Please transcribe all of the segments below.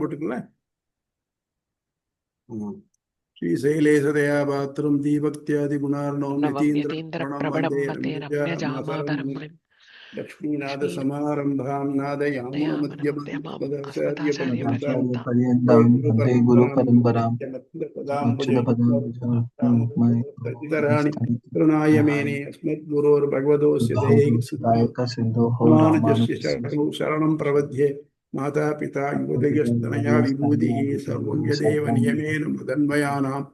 போட்டுக்கல. ஸ்ரீசைலேசதயா பாத்திரம் தீபக்தியாதி குணார்ணவம் யதீந்திர வந்தே ரம்யஜாமாதரம் லக்ஷ்மீநாத சமாரம்பாம் நாதயாமுன மத்யமாச்சாரிய பர்யந்தாம் வந்தே குரு பரம்பராம் இதராணி கருணாயமேனே அஸ்மத் குரோர் பகவதோஸ்ய தாயக சிந்தோ ராமானுஜஸ்ய சரணம் பிரபத்யே மாதா பிதா யுவதயஸ்தனயா விபூதிः சர்வம் யதேவ நியமேன மதன்மயானாம்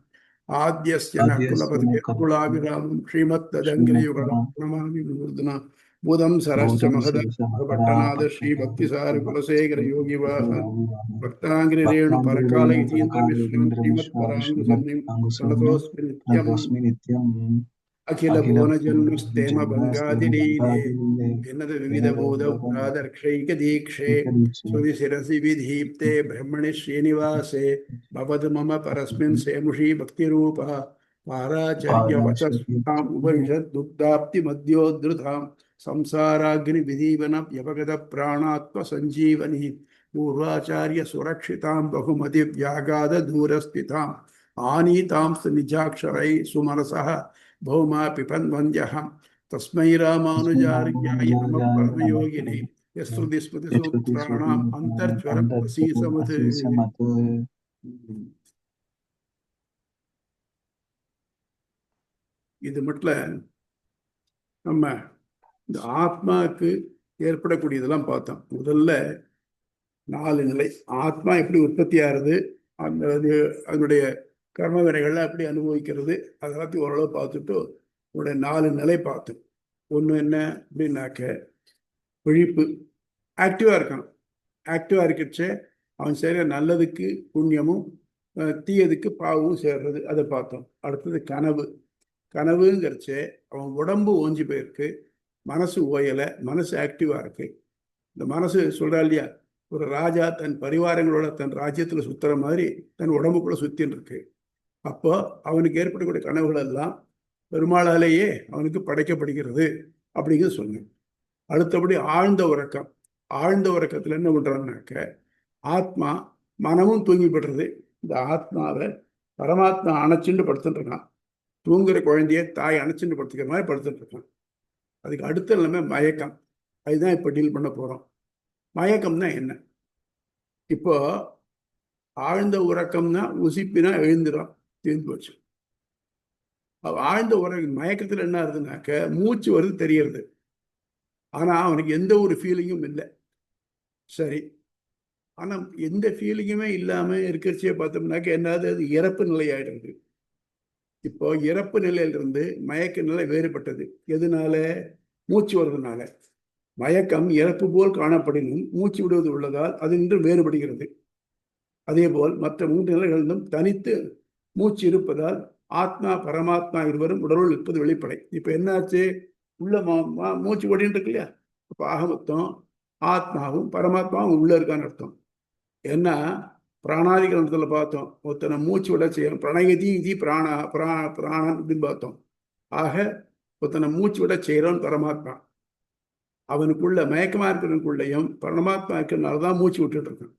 ஆத்யஸ்ய நகுலபதே குலாபிராமம் ஸ்ரீமத்ததங்கிரியுகலம் நமாமி மூர்தனா பூதம் சரஸ்ச மகதபட்டநாத ஸ்ரீ பக்திசார குலசேகர யோகிவாக பக்தாங்கிரி ரேணு பரகால யதீந்திர மிஸ்ரம் ஸ்ரீமத் பராங்கு சன்னிம் பிரணதோஸ்மி நித்யம் அகில புவன ஜன்மஸ்தேம பங்காதிரீரே என்னது விவித பூத புராதர்ஷைக தீக்ஷே சுதி சிரசி விதீப்தே பிரம்மணி ஸ்ரீனிவாசே பவது மம பரஸ்மின் சேமுஷி பக்தி ரூபா பாராச்சர்ய வசஸ்தாம் உபனிஷத் துக்தாப்தி மத்யோத்ருதாம் संसाराग्नि विदीवन व्यपगत प्राणात्म संजीवनी पूर्वाचार्य सुरक्षितां बहुमति व्यागाद दूरस्थितां आनीतां निजाक्षरै सुमनसः भौमा पिपन् वन्द्यहं तस्मै रामानुजार्याय नमः परमयोगिने यस्रुति स्मृति सूत्राणाम् अन्तर्ज्वरं वसीसमत्. இது மட்டும் நம்ம இந்த ஆத்மாவுக்கு ஏற்படக்கூடியதெல்லாம் பார்த்தோம். முதல்ல 4 நிலை. ஆத்மா எப்படி உற்பத்தி ஆகுது, அதனுடைய கர்ம வினைகள்லாம் எப்படி அனுபவிக்கிறது, அதெல்லாத்தையும் ஓரளவு பார்த்துட்டு உங்களுடைய 4 நிலை பார்த்தோம். ஒன்று என்ன அப்படின்னாக்க விழிப்பு, ஆக்டிவாக இருக்கணும். ஆக்டிவாக இருக்கச்சே அவன் செய்கிற நல்லதுக்கு புண்ணியமும் தீயதுக்கு பாவமும் சேர்றது, அதை பார்த்தோம். அடுத்தது கனவு. கனவுங்கிறச்சே அவன் உடம்பு ஓஞ்சி போயிருக்கு, மனசு ஓயலை, மனசு ஆக்டிவாக இருக்கு. இந்த மனசு சொல்கிறா இல்லையா, ஒரு ராஜா தன் பரிவாரங்களோட தன் ராஜ்யத்தில் சுற்றுற மாதிரி தன் உடம்புக்குள்ளே சுற்றின்னு இருக்கு. அப்போ அவனுக்கு ஏற்படக்கூடிய கனவுகள் எல்லாம் பெருமாளாலேயே அவனுக்கு படைக்கப்படுகிறது அப்படிங்கிறது சொன்னேன். அடுத்தபடி ஆழ்ந்த உறக்கம். ஆழ்ந்த உறக்கத்தில் என்ன பண்ணுறாங்கனாக்க ஆத்மா மனமும் தூங்கிப்படுறது. இந்த ஆத்மாவை பரமாத்மா அணைச்சிண்டு படுத்துட்டு இருக்கான். தூங்குற குழந்தைய தாய் அணைச்சிண்டு படுத்துக்கிற மாதிரி படுத்துட்டு இருக்கான். அதுக்கு அடுத்த நிலைமை மயக்கம். அதுதான் இப்போ டீல் பண்ண போகிறோம். மயக்கம்னா என்ன? இப்போ ஆழ்ந்த உறக்கம்னா உசிப்பினா எழுந்துடும், தீர்ந்து போச்சு. ஆழ்ந்த மயக்கத்தில் என்ன ஆகுதுனாக்க மூச்சு வருது தெரியறது, ஆனால் அவனுக்கு எந்த ஒரு ஃபீலிங்கும் இல்லை. சரி, ஆனால் எந்த ஃபீலிங்குமே இல்லாமல் இருக்கிறச்சே பார்த்தோம்னாக்க என்னது, அது இறப்பு நிலை ஆகிடுறது. இப்போ இறப்பு நிலையிலிருந்து மயக்க நிலை வேறுபட்டது. எதனால? மூச்சு வருவதனால. மயக்கம் இறப்பு போல் காணப்படினும் மூச்சு விடுவது உள்ளதால் அது இன்று வேறுபடுகிறது. அதே போல் மற்ற 3 நிலைகளிலும் தனித்து மூச்சு இருப்பதால் ஆத்மா பரமாத்மா இருவரும் உடலுள் இருப்பது வெளிப்படை. இப்போ என்னாச்சு, உள்ள மூச்சு ஓடின்னு இருக்கு இல்லையா, இப்போ ஆக மொத்தம் ஆத்மாவும் பரமாத்மாவும் உள்ள இருக்கான்னு அர்த்தம். ஏன்னா பிராணாதி கிரந்தத்தில் பார்த்தோம், ஒருத்தனை மூச்சு விட செய்யணும், பிரணயதி இது பிராணன் அப்படின்னு பார்த்தோம். ஆக ஒருத்தனை மூச்சு விட செய்கிறோன்னு பரமாத்மா. அவனுக்குள்ள மயக்கமாக இருக்கிறவனுக்குள்ளையும் பரமாத்மா இருக்கிறதுனால தான் மூச்சு விட்டுட்டு இருக்கான்.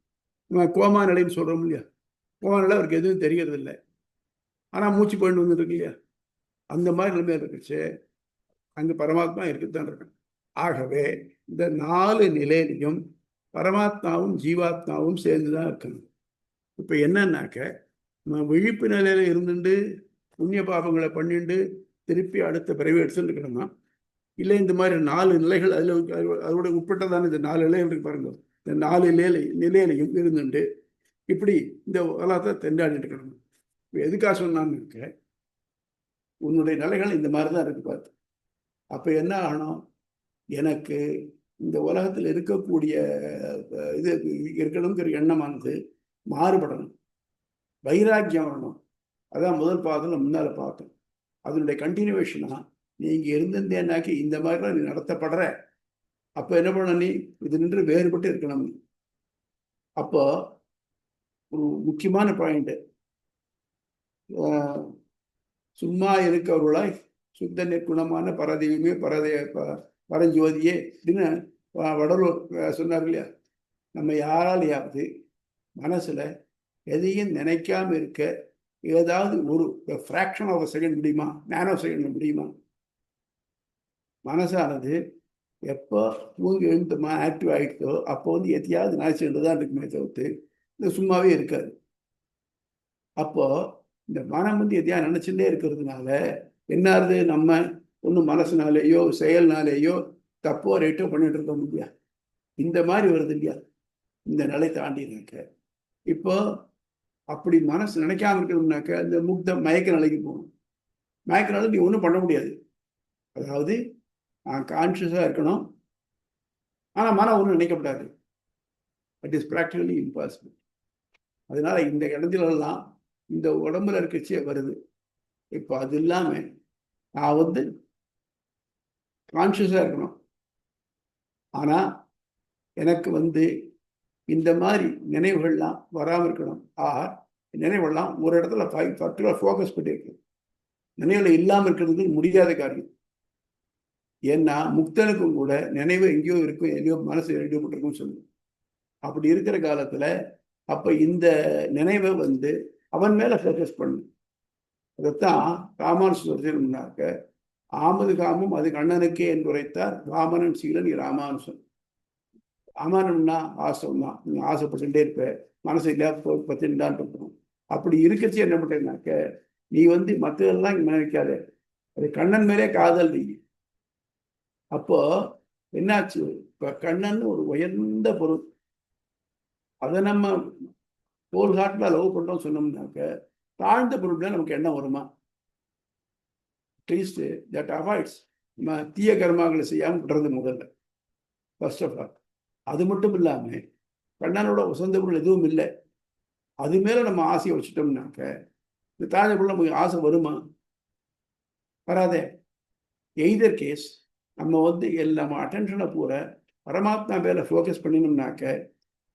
நம்ம கோமா நிலைன்னு சொல்கிறோம் இல்லையா, கோமா நிலை அவருக்கு எதுவும் தெரியறது இல்லை, ஆனால் மூச்சு போயிட்டு வந்துட்டு இருக்கு இல்லையா, அந்த மாதிரி நிலைமையாக இருக்குச்சு. அங்கே பரமாத்மா இருக்குத்தான் இருக்கான். ஆகவே இந்த 4 நிலையிலையும் பரமாத்மாவும் ஜீவாத்மாவும் சேர்ந்து தான் இருக்கணும். இப்போ என்னன்னாக்க நம்ம விழிப்பு நிலையில இருந்துட்டு புண்ணிய பாபங்களை பண்ணிட்டு திருப்பி அடுத்த பிறவி எடுத்துட்டு இருக்கணுமா, இல்லை இந்த மாதிரி 4 நிலைகள் அதோட உட்பட்டதான இந்த 4 நிலைகள் இருக்கு பாருங்க, இந்த 4 நிலையிலையும் இருந்துட்டு இப்படி இந்த உலகத்தை தெண்டாடிட்டு இருக்கணும். இப்போ எதுக்காக சொன்னான்னு இருக்க, உன்னுடைய நிலைகள் இந்த மாதிரி தான் இருக்கு பார்த்து. அப்போ என்ன ஆகணும், எனக்கு இந்த உலகத்தில் இருக்கக்கூடிய இது இருக்கணுங்கிற எண்ணமானது மாறுபடணும், வைராக்கியம் வரணும். அதான் முதல் பாதத்தில் முன்னால் பார்த்தோம். அதனுடைய கண்டினியூவேஷனா நீங்க இருந்திருந்தேன்னாக்கி இந்த மாதிரிலாம் நீ நடத்தப்படுற, அப்போ என்ன பண்ண, நீ இது நின்று வேறுபட்டு இருக்கணும். அப்போ ஒரு முக்கியமான பாயிண்ட், சும்மா இருக்கவர்களாய் சுத்த நெற்குணமான பரதெய்வமே பரஞ்சோதியே அப்படின்னு வடலூர் சொன்னார் இல்லையா. நம்ம யாராலையாவது மனசுல எதையும் நினைக்காம இருக்க ஏதாவது ஒரு ஃப்ராக்ஷன் ஆஃப் செகண்ட் முடியுமா? நேனோ செகண்ட் முடியுமா? மனசானது எப்போ தூங்கி எழுந்தமா ஆக்டிவ் ஆகிட்டோ அப்போ வந்து எத்தையாவது நினைச்சுட்டு தான் இருக்குமே தவிர்த்து இந்த சும்மாவே இருக்காது. அப்போ இந்த மனம் வந்து எதையா நினைச்சுட்டே இருக்கிறதுனால என்ன ஆகுது? நம்ம ஒன்றும் மனசுனாலேயோ செயல்னாலேயோ தப்போ ரைட்டோ பண்ணிட்டு இருக்க முடியாது. இந்த மாதிரி வருது இல்லையா இந்த நிலை தாண்டி இருக்க. இப்போ அப்படி மனசு நினைக்காம இருக்கணும்னாக்க இந்த முக்த மயக்க நிலைக்கு போகணும். மயக்க நிலை நீ ஒன்றும் பண்ண முடியாது. அதாவது நான் கான்சியஸாக இருக்கணும், ஆனால் மனம் ஒன்றும் நினைக்கப்படாது. It is practically impossible. அதனால இந்த இடத்துலலாம் இந்த உடம்புல இருக்கச்சே வருது. இப்போ அது இல்லாமல் நான் வந்து கான்சியஸாக இருக்கணும், ஆனால் எனக்கு வந்து இந்த மாதிரி நினைவுகள்லாம் வராமல் இருக்கணும். நினைவுகள்லாம் ஒரு இடத்துல பர்டிகுலர் ஃபோக்கஸ் பண்ணியிருக்கு. நினைவுல இல்லாமல் இருக்கிறது முடியாத காரியம். ஏன்னா முக்தனுக்கும் கூட நினைவு எங்கேயோ இருக்கும், எங்கேயோ மனசு ஈடுபட்டிருக்கும்னு சொல்லுவோம். அப்படி இருக்கிற காலத்துல அப்ப இந்த நினைவை வந்து அவன் மேல ஃபோக்கஸ் பண்ணு. அதைத்தான் ராமானுசனாக்க ஆமது காமம் அது கண்ணனுக்கே என்று உரைத்தார் வாமனன் சீலன் ராமானுசன். ராமானம்னா ஆசம் தான். நீ ஆசைப்பட்டுட்டே இருப்ப, மனசு இல்லையா பத்தின்டான் இருக்கணும். அப்படி இருக்கச்சு என்ன பண்றேன்னாக்க நீ வந்து மற்றதெல்லாம் நினைக்காத, அது கண்ணன் மேலே காதல் நீ. அப்போ என்னாச்சு? இப்ப கண்ணன் ஒரு உயர்ந்த பொருள், அதை நம்ம ஹோல் ஹார்ட்ல லவ் பண்றோம் சொன்னோம்னாக்க தாழ்ந்த பொருள் நமக்கு எண்ணம் வருமா? அட்லீஸ்ட் தட் அவாய்ட்ஸ் நம்ம தீய கர்மாக்களை செய்யாமல் விடுறது முதல்ல, ஃபர்ஸ்ட் ஆஃப் ஆல். அது மட்டும் இல்லாம கண்ணனோட உசந்த பொருள் எதுவும் இல்லை, அது மேல நம்ம ஆசையை வச்சுட்டோம்னாக்க இந்த தாழ்ந்த பொருள் நமக்கு ஆசை வருமா? வராதே. எய்தர் கேஸ் நம்ம வந்து நம்ம அட்டென்ஷனை பூரா பரமாத்மா மேல ஃபோக்கஸ் பண்ணினோம்னாக்க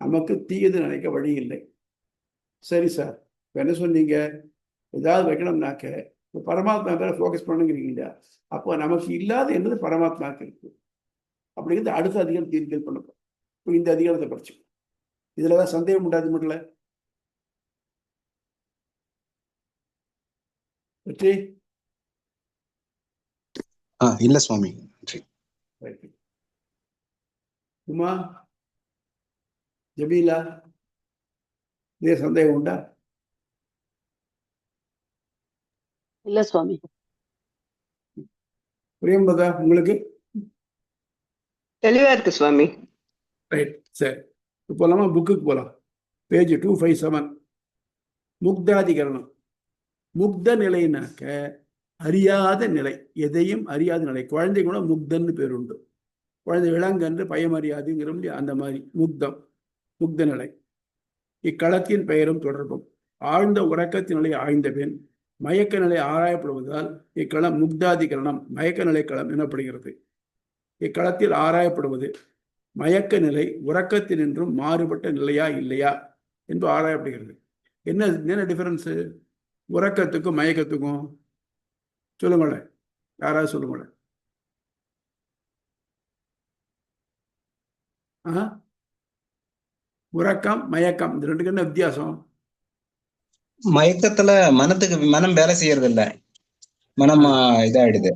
நமக்கு தீயது நினைக்க வழி இல்லை. சரி சார், இப்போ என்ன சொன்னீங்க? ஏதாவது வைக்கணும்னாக்க இப்போ பரமாத்மா மேல ஃபோக்கஸ் பண்ணுங்கிறீங்களா? அப்போ நமக்கு இல்லாத என்பது பரமாத்மாவுக்கு இருக்கு. அப்படிங்கிறது அடுத்த அதிகாரம் தீர்க்கல் பண்ணப்போம். இப்போ இந்த அதிகாரத்தை படிச்சு இதுலதான் சந்தேகம் உண்டாது மட்டும் வெற்றி. இல்ல சுவாமி. உமா, ஜபீலா, இதே சந்தேகம் உண்டா? இல்ல சுவாமி. பிரியம்பதா, உங்களுக்கு தெளிவா இருக்கு சுவாமி. ரைட், சரி. போலாமா? புக்குக்கு போலாம். பேஜ் 257. முக்தாதிகரணம். முக்த நிலைனாக்க அறியாத நிலை, எதையும் அறியாத நிலை. குழந்தை கூட முக்தன்னு பேர் உண்டு. குழந்தை விலங்கன்று பயம் அறியாதுங்கிற அந்த மாதிரி முக்தம், முக்த நிலை. இக்களத்தின் பெயரும் தொடர்பும். ஆழ்ந்த உறக்கத்தின் நிலை ஆழ்ந்த பின் மயக்க நிலை ஆராயப்படுவதால் இக்களம் முக்தாதிகரணம், மயக்க நிலை களம் எனப்படுகிறது. இக்களத்தில் ஆராயப்படுவது மயக்க நிலை உறக்கத்தினின்றும் மாறுபட்ட நிலையா இல்லையா என்று ஆராயப்படுகிறது. என்ன டிஃபரன்ஸு உறக்கத்துக்கும் மயக்கத்துக்கும்? சொல்லுங்களேன், யாராவது சொல்லுங்களேன். உறக்கம் மயக்கம் இந்த ரெண்டுக்கு என்ன வித்தியாசம்? மயக்கத்துல மனம் வேலை செய்யறது இல்ல, மனம் இதாயிடுது.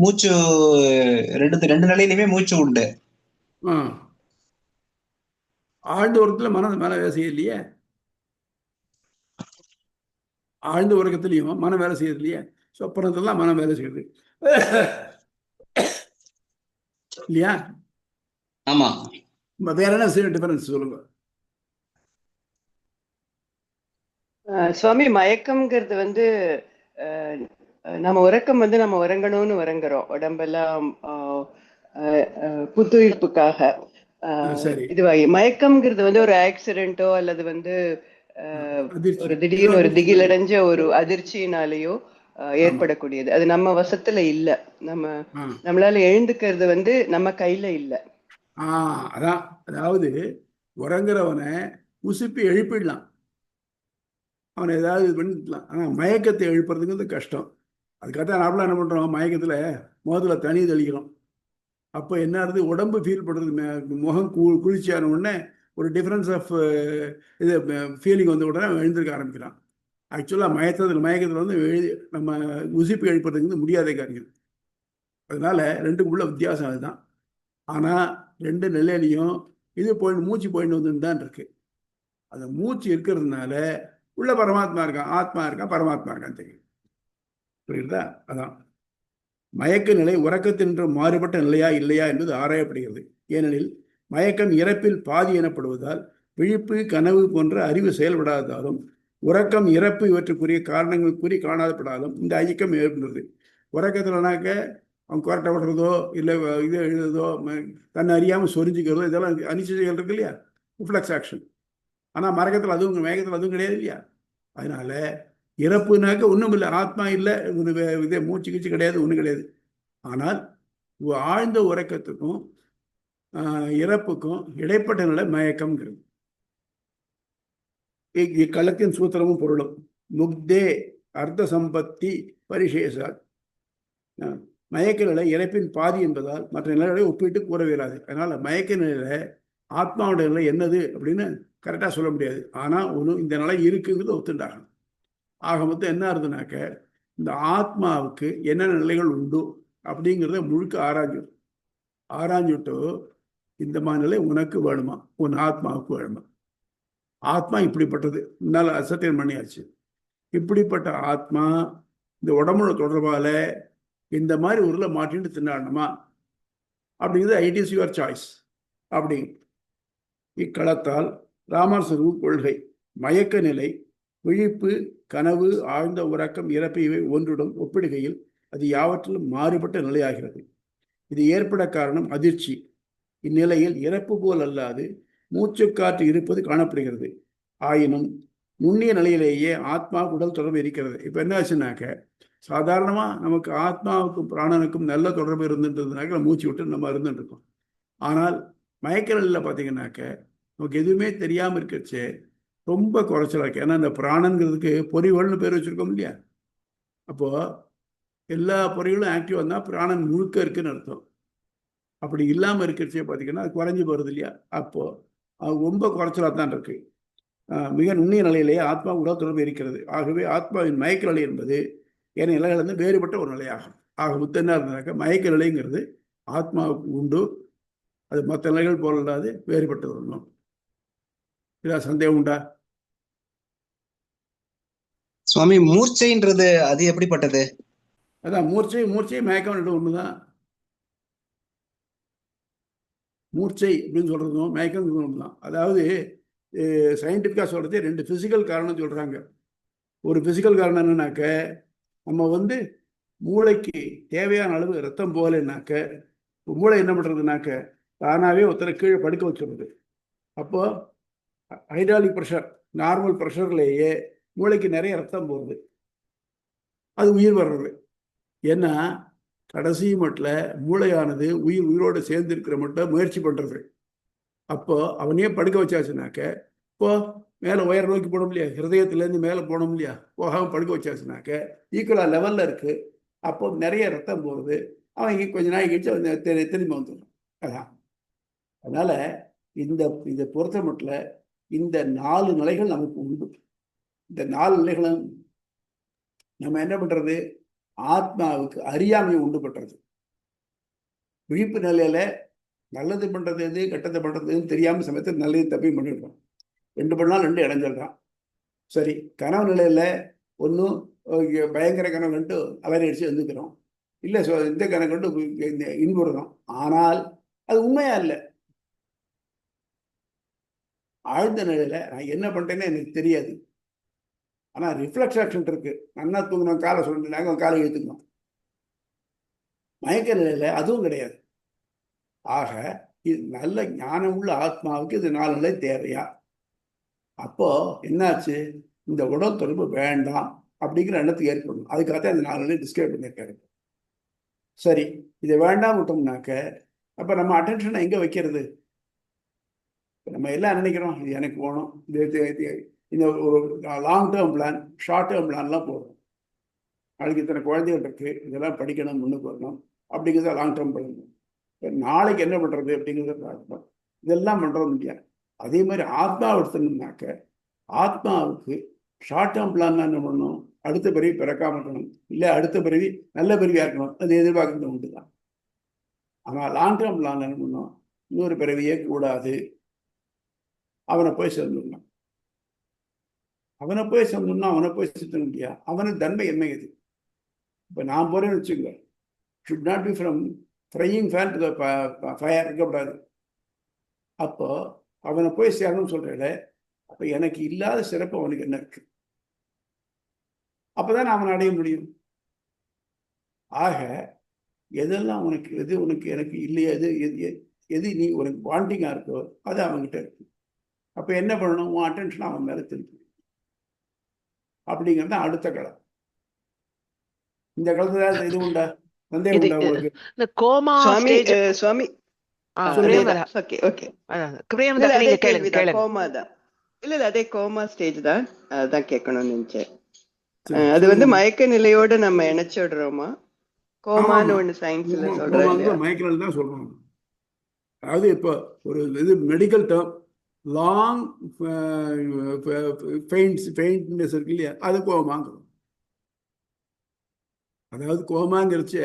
மூச்சு ரெண்டு நிலையிலுமே மூச்சு உண்டு. ஆழ்ந்த உறக்கத்துல மனம் மேல வேலை செய்யலையே, ஆழ்ந்த உறக்கத்திலையும் மனம் வேலை செய்யறது இல்லையே. சொப்பனத்துலாம் மனம் வேலை செய்யுது இல்லையா? ஆமா. வேற என்ன டிஃபரன்ஸ் சொல்லுங்க சுவாமி. மயக்கம்ங்கிறது வந்து நம்ம உறக்கம் வந்து நம்ம உறங்கணும்னு உறங்குறோம், உடம்பெல்லாம் புத்துயிர்ப்புக்காக. இதுவாகி மயக்கம்ங்கிறது வந்து ஒரு ஆக்சிடென்ட்டோ அல்லது வந்து ஒரு திடீர்னு ஒரு திகிலடைஞ்ச ஒரு அதிர்ச்சியினாலேயோ ஏற்படக்கூடியது. அது நம்ம வசத்துல இல்ல. நம்மளால எழுந்துக்கிறது வந்து நம்ம கையில இல்ல. அதான், அதாவது உறங்குறவனை உசுப்பி எழுப்பிடலாம், அவனை ஏதாவது பண்ணிடலாம். ஆனா மயக்கத்தை எழுப்புறதுங்கிறது கஷ்டம். அதுக்காக நார்மலா என்ன பண்றோம், மயக்கத்துல முதல்ல தண்ணி தெளிக்கிறோம். அப்போ என்ன ஆகுது? உடம்பு ஃபீல் பண்றது, முகம் குளிர்ச்சியான உடனே ஒரு டிஃப்ரென்ஸ் ஆஃப் இது ஃபீலிங் வந்து உடனே எழுந்திருக்க ஆரம்பிக்கிறான். ஆக்சுவலாக மயக்கத்தில் வந்து நம்ம உசிப்பு எழுப்புறதுக்கு வந்து முடியாத காரியம். அதனால ரெண்டுக்குள்ள வித்தியாசம் அதுதான். ஆனால் ரெண்டு நிலையிலையும் இது மூச்சு போயிட்டு வந்துட்டு தான் இருக்கு. அந்த மூச்சு இருக்கிறதுனால உள்ள பரமாத்மா இருக்கான், ஆத்மா இருக்கான், பரமாத்மா இருக்கான்னு தெரியும். புரியுதா? அதான் மயக்க நிலை உறக்கத்தின்று மாறுபட்ட நிலையா இல்லையா என்பது ஆராயப்படுகிறது. ஏனெனில் மயக்கம் இறப்பில் பாதி எனப்படுவதால் விழிப்பு கனவு போன்ற அறிவு செயல்படாததாலும் உறக்கம் இறப்பு இவற்றுக்குரிய காரணங்கள் கூறி காணாதப்படாலும் இந்த ஐயக்கம் ஏற்படுறது. உறக்கத்துலனாக்க அவன் குரட்டை விடுறதோ இல்லை இது எழுதுறதோ தன்னை அறியாமல் சொரிஞ்சுக்கிறதோ இதெல்லாம் அனிச்சைகள் இருக்கு இல்லையா, ரிஃப்ளெக்ஸ் ஆக்ஷன். ஆனால் மயக்கத்தில் அதுவும் மயக்கத்தில் அதுவும் கிடையாது இல்லையா. அதனால இறப்புனாக்க ஒன்றும் இல்லை, ஆத்மா இல்லை, இதே மூச்சு கீச்சு கிடையாது, ஒன்றும் கிடையாது. ஆனால் ஆழ்ந்த உறக்கத்துக்கும் இறப்புக்கும் இடைப்பட்ட நிலை மயக்கம்ங்கிறது. இக்களத்தின் சூத்திரமும் பொருளும் முக்தே அர்த்த சம்பத்தி பரிசேஷாத். மயக்க நிலை இறப்பின் பாதி என்பதால் மற்ற நிலைகளை ஒப்பிட்டு கூற இயலாது. அதனால மயக்க நிலையில ஆத்மாவுடைய நிலை என்னது அப்படின்னு கரெக்டாக சொல்ல முடியாது. ஆனால் ஒன்று இந்த நிலை இருக்குங்கிறது ஒத்துண்டாகணும். ஆக மொத்தம் என்ன ஆகுதுனாக்க இந்த ஆத்மாவுக்கு என்னென்ன நிலைகள் உண்டு அப்படிங்கிறத முழுக்க ஆராய்ஞ்சுட்டு இந்த மாதிரி நிலை உனக்கு வேணுமா, உன் ஆத்மாவுக்கு வேணுமா, ஆத்மா இப்படிப்பட்டது முன்னால் அசத்தியம் பண்ணியாச்சு, இப்படிப்பட்ட ஆத்மா இந்த உடம்புல தொடர்பால இந்த மாதிரி ஊரில் மாட்டிட்டு திண்டாடணுமா அப்படிங்கிறது இட் இஸ் யுவர் சாய்ஸ். அப்படி இக்களத்தால் ராமர்சரு கொள்கை மயக்க நிலை விழிப்பு கனவு ஆழ்ந்த உறக்கம் இறப்பு இவை ஒன்றுடன் ஒப்பிடுகையில் அது யாவற்றிலும் மாறுபட்ட நிலையாகிறது. இது ஏற்பட காரணம் அதிர்ச்சி. இந்நிலையில் இறப்பு போல் அல்லாது மூச்சுக்காற்று இருப்பது காணப்படுகிறது. ஆயினும் நுண்ணிய நிலையிலேயே ஆத்மா உடல் தொடர்பு இருக்கிறது. இப்போ என்ன ஆச்சுனாக்க சாதாரணமாக நமக்கு ஆத்மாவுக்கும் பிராணனுக்கும் நல்ல தொடர்பு இருந்துன்றதுனாக்க மூச்சு விட்டு நம்ம இருந்துட்டு இருக்கோம். ஆனால் மயக்க நிலையில் பார்த்தீங்கன்னாக்க நமக்கு எதுவுமே தெரியாமல் இருக்கச்சே ரொம்ப குறைச்சலாக இருக்கு. ஏன்னா இந்த பிராணங்கிறதுக்கு பொறிகள்னு பேர் வச்சுருக்கோம் இல்லையா. அப்போது எல்லா பொறிகளும் ஆக்டிவாக இருந்தால் பிராணன் முழுக்க இருக்குன்னு அர்த்தம். அப்படி இல்லாமல் இருக்கிறச்சே பார்த்தீங்கன்னா அது குறைஞ்சி போகிறது இல்லையா. அப்போது அது ரொம்ப குறைச்சலாக தான் இருக்குது. மிக நுண்ணிய நிலையிலேயே ஆத்மா உடல் தொடர்பு இருக்கிறது. ஆகவே ஆத்மாவின் மயக்க நிலை என்பது ஏன்னா நிலைகளிலிருந்து வேறுபட்ட ஒரு நிலையாகும். ஆக மொத்தம் என்ன இருந்தாக்க மயக்க நிலைங்கிறது ஆத்மாவுக்கு உண்டு, அது மற்ற நிலைகள் போல இல்லாது வேறுபட்டு வரணும். இதான் சந்தேகம் உண்டா சுவாமி? மூர்ச்சைன்றது அது எப்படிப்பட்டது? அதான் மூர்ச்சை மயக்கம் ஒண்ணுதான். மூர்ச்சை அப்படின்னு சொல்றதும் மயக்கம் ஒண்ணுதான். அதாவது சயின்டிஃபிக்கா சொல்றதே ரெண்டு பிசிக்கல் காரணம் சொல்றாங்க. ஒரு பிசிக்கல் காரணம் என்னன்னாக்க நம்ம வந்து மூளைக்கு தேவையான அளவு ரத்தம் போகலைன்னாக்க மூளை என்ன பண்றதுனாக்க தானாவே ஒருத்தரை கீழே படுக்க வச்சுருது. அப்போ ஹைட்ராலிக் ப்ரெஷர் நார்மல் ப்ரெஷர்லேயே மூளைக்கு நிறைய ரத்தம் போகுது, அது உயிர் வர்றது. ஏன்னா கடைசி மட்டில் மூளையானது உயிரோடு சேர்ந்து இருக்கிற மட்டும் முயற்சி பண்ணுறது. அப்போ அவனையே படுக்க வச்சாச்சுனாக்க இப்போ மேலே உயர் நோக்கி போட முடியாது, ஹிருதயத்துலேருந்து மேலே போட முடியாது, போகாமல் படுக்க வச்சாச்சுனாக்க ஈக்குவலாக லெவலில் இருக்குது. அப்போ நிறைய ரத்தம் போகுது, அவன் கொஞ்ச நாள் கழிச்சு திரும்பி வந்துடும். அதான் அதனால் இதை பொறுத்த மட்டும் இந்த 4 நிலைகள் நமக்கு உண்டு. இந்த 4 நிலைகளும் நம்ம என்ன பண்ணுறது, ஆத்மாவுக்கு அறியாமையை உண்டு பண்ணுறது. விழிப்பு நிலையில் நல்லது பண்ணுறது எது கெட்டது பண்ணுறதுன்னு தெரியாமல் சமயத்தில் நல்லது தப்பையும் பண்ணிடுறோம். 2 பண்ணாலும் 2 இடைஞ்சிடுறான். சரி, கனவு நிலையில் ஒன்றும் பயங்கர கனவு கண்டு அலறி அடித்து வந்துக்கிறோம், இல்லை இந்த கனவு கண்டு இன்புறோம். ஆனால் அது உண்மையா இல்லை. ஆழ்ந்த நிலையில் நான் என்ன பண்ணுறேன்னு எனக்கு தெரியாது. ஆனால் ரிஃப்ளெக்ஸ் ஆக்ஷன் இருக்கு. நல்லா தூங்கணும், காலை சொல்லிட்டுனாங்க காலை இழுத்துக்கணும். மயக்க நிலையில் அதுவும் கிடையாது. ஆக இது நல்ல ஞானம் உள்ள ஆத்மாவுக்கு இது 4 நிலை தேவையா? அப்போ என்னாச்சு, இந்த உடல் தொடர்பு வேண்டாம் அப்படிங்கிற எண்ணத்துக்கு ஏற்படணும். அதுக்காகத்தான் இந்த 4 நிலை டிஸ்கிரைப் பண்ணியிருக்காரு. சரி, இதை வேண்டாம் விட்டோம்னாக்க அப்போ நம்ம அட்டென்ஷனை எங்கே வைக்கிறது? நம்ம எல்லாம் நினைக்கிறோம் இது எனக்கு போகணும், இந்த ஒரு long term plan, short term பிளான்லாம் போடுறோம். நாளைக்கு இத்தனை குழந்தைகள் இருக்கு, இதெல்லாம் படிக்கணும், முன்னுக்கு வரணும் அப்படிங்கிறத லாங் டேர்ம் பண்ணணும். நாளைக்கு என்ன பண்ணுறது அப்படிங்கிறத பார்க்கணும். இதெல்லாம் பண்ணுறோம் இல்லையா. அதே மாதிரி ஆத்மாவை எடுத்தோம்னாக்க ஆத்மாவுக்கு ஷார்ட் டேர்ம் பிளான் என்ன பண்ணணும், அடுத்த பிறவி பிறக்காம இருக்கணும், இல்லை அடுத்த பிறவி நல்ல பிறவியா இருக்கணும், அது எதிர்பார்க்கறது உண்டு தான். ஆனால் லாங் டேர்ம் பிளான் என்ன பண்ணணும், இன்னொரு பிறவியே கூடாது, அவனை போய் சேர்ந்துடணும். அவனை போய் சேர்ந்தோம்னா அவனை போய் சேர்த்த முடியா, அவனுக்கு தன்மை என்ன இது? இப்போ நான் போறேன்னு வச்சுக்கோங்க, should not B from frying fan to fire இருக்கக்கூடாது. அப்போ அவனை போய் சேரணும்னு சொல்றேன். அப்போ எனக்கு இல்லாத சிறப்பு அவனுக்கு என்ன இருக்கு? அப்போதான் அவனை அடைய முடியும். ஆக எதெல்லாம் உனக்கு எது உனக்கு எனக்கு இல்லையா, எது எது எது நீ உனக்கு வாண்டிங்கா இருக்கோ அது அவன்கிட்ட இருக்கு. அப்போ என்ன பண்ணணும், உன் அட்டென்ஷன் அவன் மேலே திருப்பி. அப்படிங்கிறது அடுத்த களம். இந்த களத்துல இது உண்டா, சந்தேகம் உண்டா உங்களுக்கு? இந்த கோமா சுவாமி ஸ்டேஜ் சுவாமி ஓகே ஓகே கோமா தான். இல்ல அதே கோமா ஸ்டேஜ் தான், அதான் கேட்கணும்னு நினைச்சேன். அது வந்து மயக்க நிலையோட நம்ம இணைச்சிடுறோமா? கோமான்னு ஒண்ணு சயின்ஸ்ல சொல்றாங்க, மயக்க நிலை தான் சொல்றோம். அதாவது இப்போ ஒரு இது மெடிக்கல் டேர்ம், லாங் ஃபெயிண்ட்னஸ் இருக்கு இல்லையா, அது கோமாங்கிறோம். அதாவது கோமாங்கிறச்ச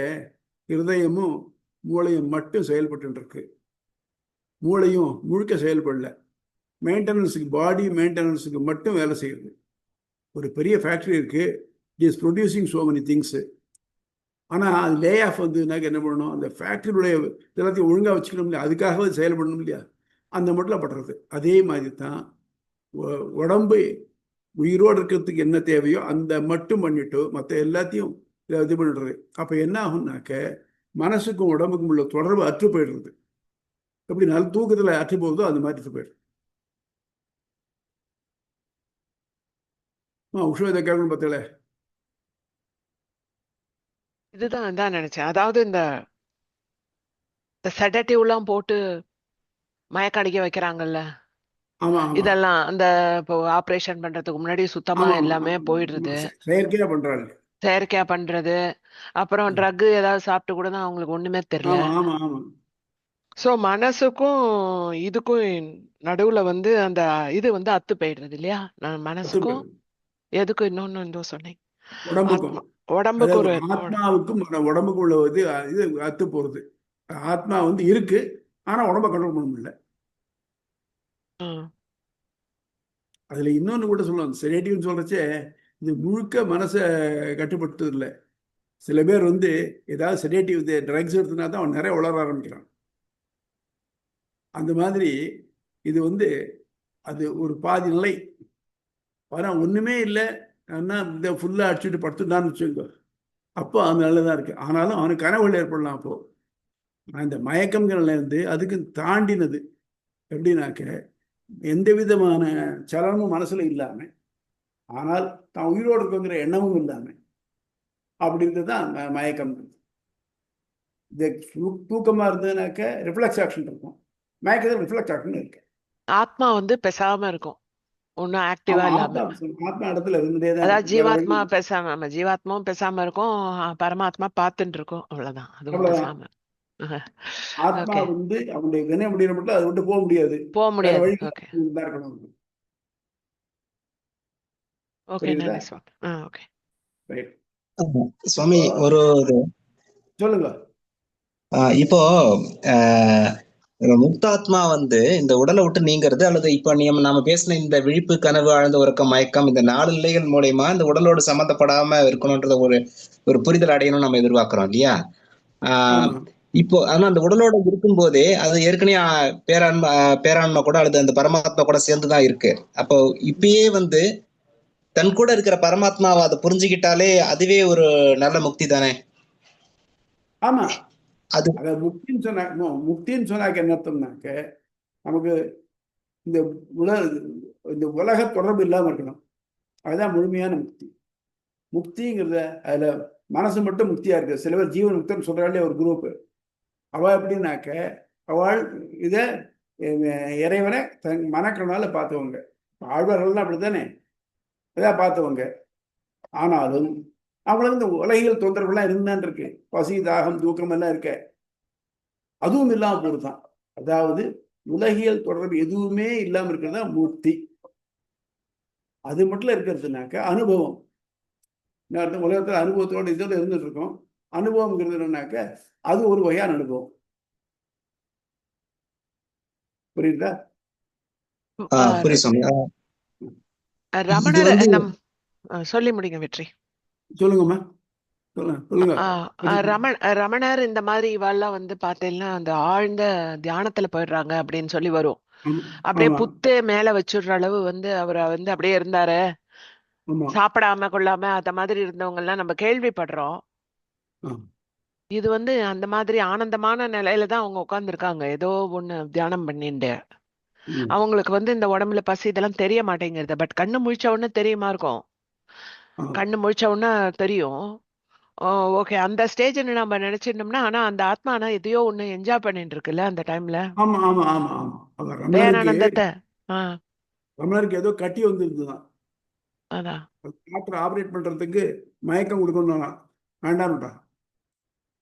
இருதயமும் மூளையும் மட்டும் செயல்பட்டு இருக்கு, மூளையும் முழுக்க செயல்படல, மெயின்டெனன்ஸுக்கு பாடி மெயின்டெனன்ஸுக்கு மட்டும் வேலை செய்யுது. ஒரு பெரிய ஃபேக்ட்ரி இருக்கு, it is producing so many things. ஆனால் அது லே ஆஃப் வந்துனாக்க என்ன பண்ணணும், அந்த ஃபேக்ட்ரியுடைய எல்லாத்தையும் ஒழுங்காக வச்சுக்கணும் இல்லையா, அதுக்காகவே செயல்படணும் இல்லையா, அந்த மட்டும் படுறது. அதே மாதிரி தான் உடம்பு உயிரோடு இருக்கிறதுக்கு என்ன தேவையோ அந்த மட்டும் பண்ணிட்டு மற்ற எல்லாத்தையும் இது பண்ணிடுறது. அப்போ என்ன ஆகும்னாக்க மனசுக்கும் உடம்புக்கும் உள்ள தொடர்பு அற்று போயிடுறது. எப்படி நல்ல தூக்கத்தில் அற்று போகுதோ அது மாதிரி அற்று போயிடுது. உஷோதை கேட்கணும் பார்த்தல, இதுதான் தான் நினைச்சேன். அதாவது இந்த செடேட்டிவ் எல்லாம் போட்டு மயக்க அடிக்க வைக்கிறாங்கல்ல, இதெல்லாம் அந்த இப்போ ஆபரேஷன் பண்றதுக்கு முன்னாடி சுத்தமா எல்லாமே போயிடுறது, செயற்கையா பண்றாங்க, செயற்கையா பண்றது. அப்புறம் ட்ரக் ஏதாவது சாப்பிட்டு கூட தான் அவங்களுக்கு ஒண்ணுமே தெரியல. சோ மனசுக்கும் இதுக்கும் நடுவுல வந்து அந்த இது வந்து அத்து போயிடுறது இல்லையா, நான் மனசுக்கும் எதுக்கும் இன்னொன்னு எந்தோ சொன்னேன், உடம்புக்கு ஒரு ஆத்மாவுக்கும் உடம்புக்கு உள்ள இது அத்து போறது. ஆத்மா வந்து இருக்கு, ஆனா உடம்ப கண்ட்ரோல் பண்ண முடியல. அதுல இன்னொன்னு கூட சொல்லுவாங்க, செடேட்டிவ்னு சொல்றச்சே இது முழுக்க மனசை கட்டுப்படுத்துறது இல்லை. சில பேர் வந்து ஏதாவது செடேட்டிவ் ட்ரக்ஸ் எடுத்துனா தான் அவன் நிறைய உளர ஆரம்பிக்கிறான். அந்த மாதிரி இது வந்து அது ஒரு பாதி நிலை. ஆனால் ஒண்ணுமே இல்லை, இந்த ஃபுல்லா அடிச்சுட்டு படுத்துட்டான்னு வச்சுக்கோ, அப்போ அது நல்லதான் இருக்கு. ஆனாலும் அவனுக்கு கனவுகள் ஏற்படலாம். அப்போ இந்த மயக்கம்ங்கிறதுல இருந்து அதுக்கு தாண்டினது எப்படின்னாக்க எந்த விதமான சலனமும் மனசுல இல்லாம, ஆனால் தான் உயிரோடு இருக்குங்கிற எண்ணமும் இல்லாம அப்படின்றதுதான் மயக்கம். இந்த தூக்கமா இருந்ததுனாக்க ரிஃப்ளெக்ஸ் ஆக்ஷன் இருக்கும், மயக்கத்தில் ரிஃப்ளெக்ஸ் ஆக்ஷன் இருக்கு. ஆத்மா வந்து பேசாம இருக்கும், ஒன்னும் ஆக்டிவா இல்லாம. ஆத்மா இடத்துல இருந்தே தான், அதாவது ஜீவாத்மா பேசாம, ஜீவாத்மாவும் பேசாம இருக்கும், பரமாத்மா பார்த்துட்டு இருக்கும், அவ்வளவுதான். அதுவும் பேசாம. ஆத்மா வந்து அவனுடைய வினை முடிகிற மட்டும் அதை விட்டு போக முடியாது. சுவாமி ஒரு சொல்லுங்க. இப்போ முக்தாத்மா வந்து இந்த உடலை விட்டு நீங்கிறது, அல்லது இப்ப நாம பேசின இந்த விழிப்பு, கனவு, ஆழ்ந்த உறக்கம், மயக்கம், இந்த 4 நிலைகள் மூலயமா இந்த உடலோடு சம்பந்தப்படாம இருக்கணும்ன்றத ஒரு புரிதல் அடையணும் நம்ம எதிர்பார்க்கிறோம் இல்லையா? இப்போ ஆனா அந்த உடலோட இருக்கும் போதே அது ஏற்கனவே பேரான்மா கூட அல்லது அந்த பரமாத்மா கூட சேர்ந்துதான் இருக்கு. அப்போ இப்பயே வந்து தன் கூட இருக்கிற பரமாத்மாவை அதை புரிஞ்சுக்கிட்டாலே அதுவே ஒரு நல்ல முக்தி தானே? ஆமா, அது முக்தின்னு சொன்னாக்க என்ன அர்த்தம்னாக்க, நமக்கு இந்த உலக தொடர்பு இல்லாம இருக்கணும், அதுதான் முழுமையான முக்தி. முக்திங்கிறத அதுல மனசு மட்டும் முக்தியா இருக்கு. சில பேர் ஜீவன் முக்தன் சொல்றாளே ஒரு குரூப், அவள் எப்படின்னாக்க அவள் இத இறைவனை தன் மனக்கனால பார்த்தவங்க, ஆழ்வார்கள்லாம் அப்படித்தானே இதான் பார்த்தவங்க. ஆனாலும் அவளுக்கு இந்த உலகியல் தொந்தரவுலாம் இருந்தான் இருக்கு, பசி, தாகம், தூக்கம் எல்லாம் இருக்க, அதுவும் இல்லாம போடுதான். அதாவது உலகியல் தொடர்பு எதுவுமே இல்லாம இருக்கிறதா முக்தி. அது மட்டும் இருக்கிறதுனாக்க அனுபவம். உலகத்துல அனுபவத்தோட இதோட இருந்துட்டு இருக்கோம். அனுபவம்ங்கிறது என்னன்னாக்க அது ஒரு வகையான அனுபவம். புரியுதா? ரமணர் சொல்லி முடிங்க வெற்றி. சொல்லுங்கம்மா. ரமணர் இந்த மாதிரி இவாள்லாம் வந்து பார்த்தீங்கன்னா அந்த ஆழ்ந்த தியானத்துல போயிடுறாங்க அப்படின்னு சொல்லி வரும். அப்படியே புத்தே மேல வச்சுடுற அளவு வந்து அவரை வந்து அப்படியே இருந்தாரு, சாப்பிடாம கொள்ளாம அந்த மாதிரி இருந்தவங்க எல்லாம் நம்ம கேள்விப்படுறோம். இது வந்து அந்த மாதிரி ஆனந்தமான நிலையில தான் அவங்க உட்கார்ந்து இருக்காங்க, ஏதோ ஒண்ணு தியானம் பண்ணிட்டு. அவங்களுக்கு வந்து இந்த உடம்புல பசி இதெல்லாம் தெரிய மாட்டேங்கிறது. பட் கண்ணு முழிச்ச உடனே தெரியுமா இருக்கும், கண்ணு முழிச்ச உடனே தெரியும். ஓகே, அந்த ஸ்டேஜ் நம்ம நினைச்சிருந்தோம்னா, ஆனா அந்த ஆத்மா ஆனா எதையோ ஒண்ணு என்ஜாய் பண்ணிட்டு இருக்குல்ல அந்த டைம்ல. தயானந்தத்தை ரமணருக்கு ஏதோ கட்டி வந்துருந்துதான், அதான் டாக்டர் ஆபரேட் பண்றதுக்கு மயக்கம் கொடுக்கணும் வேண்டாம்டா.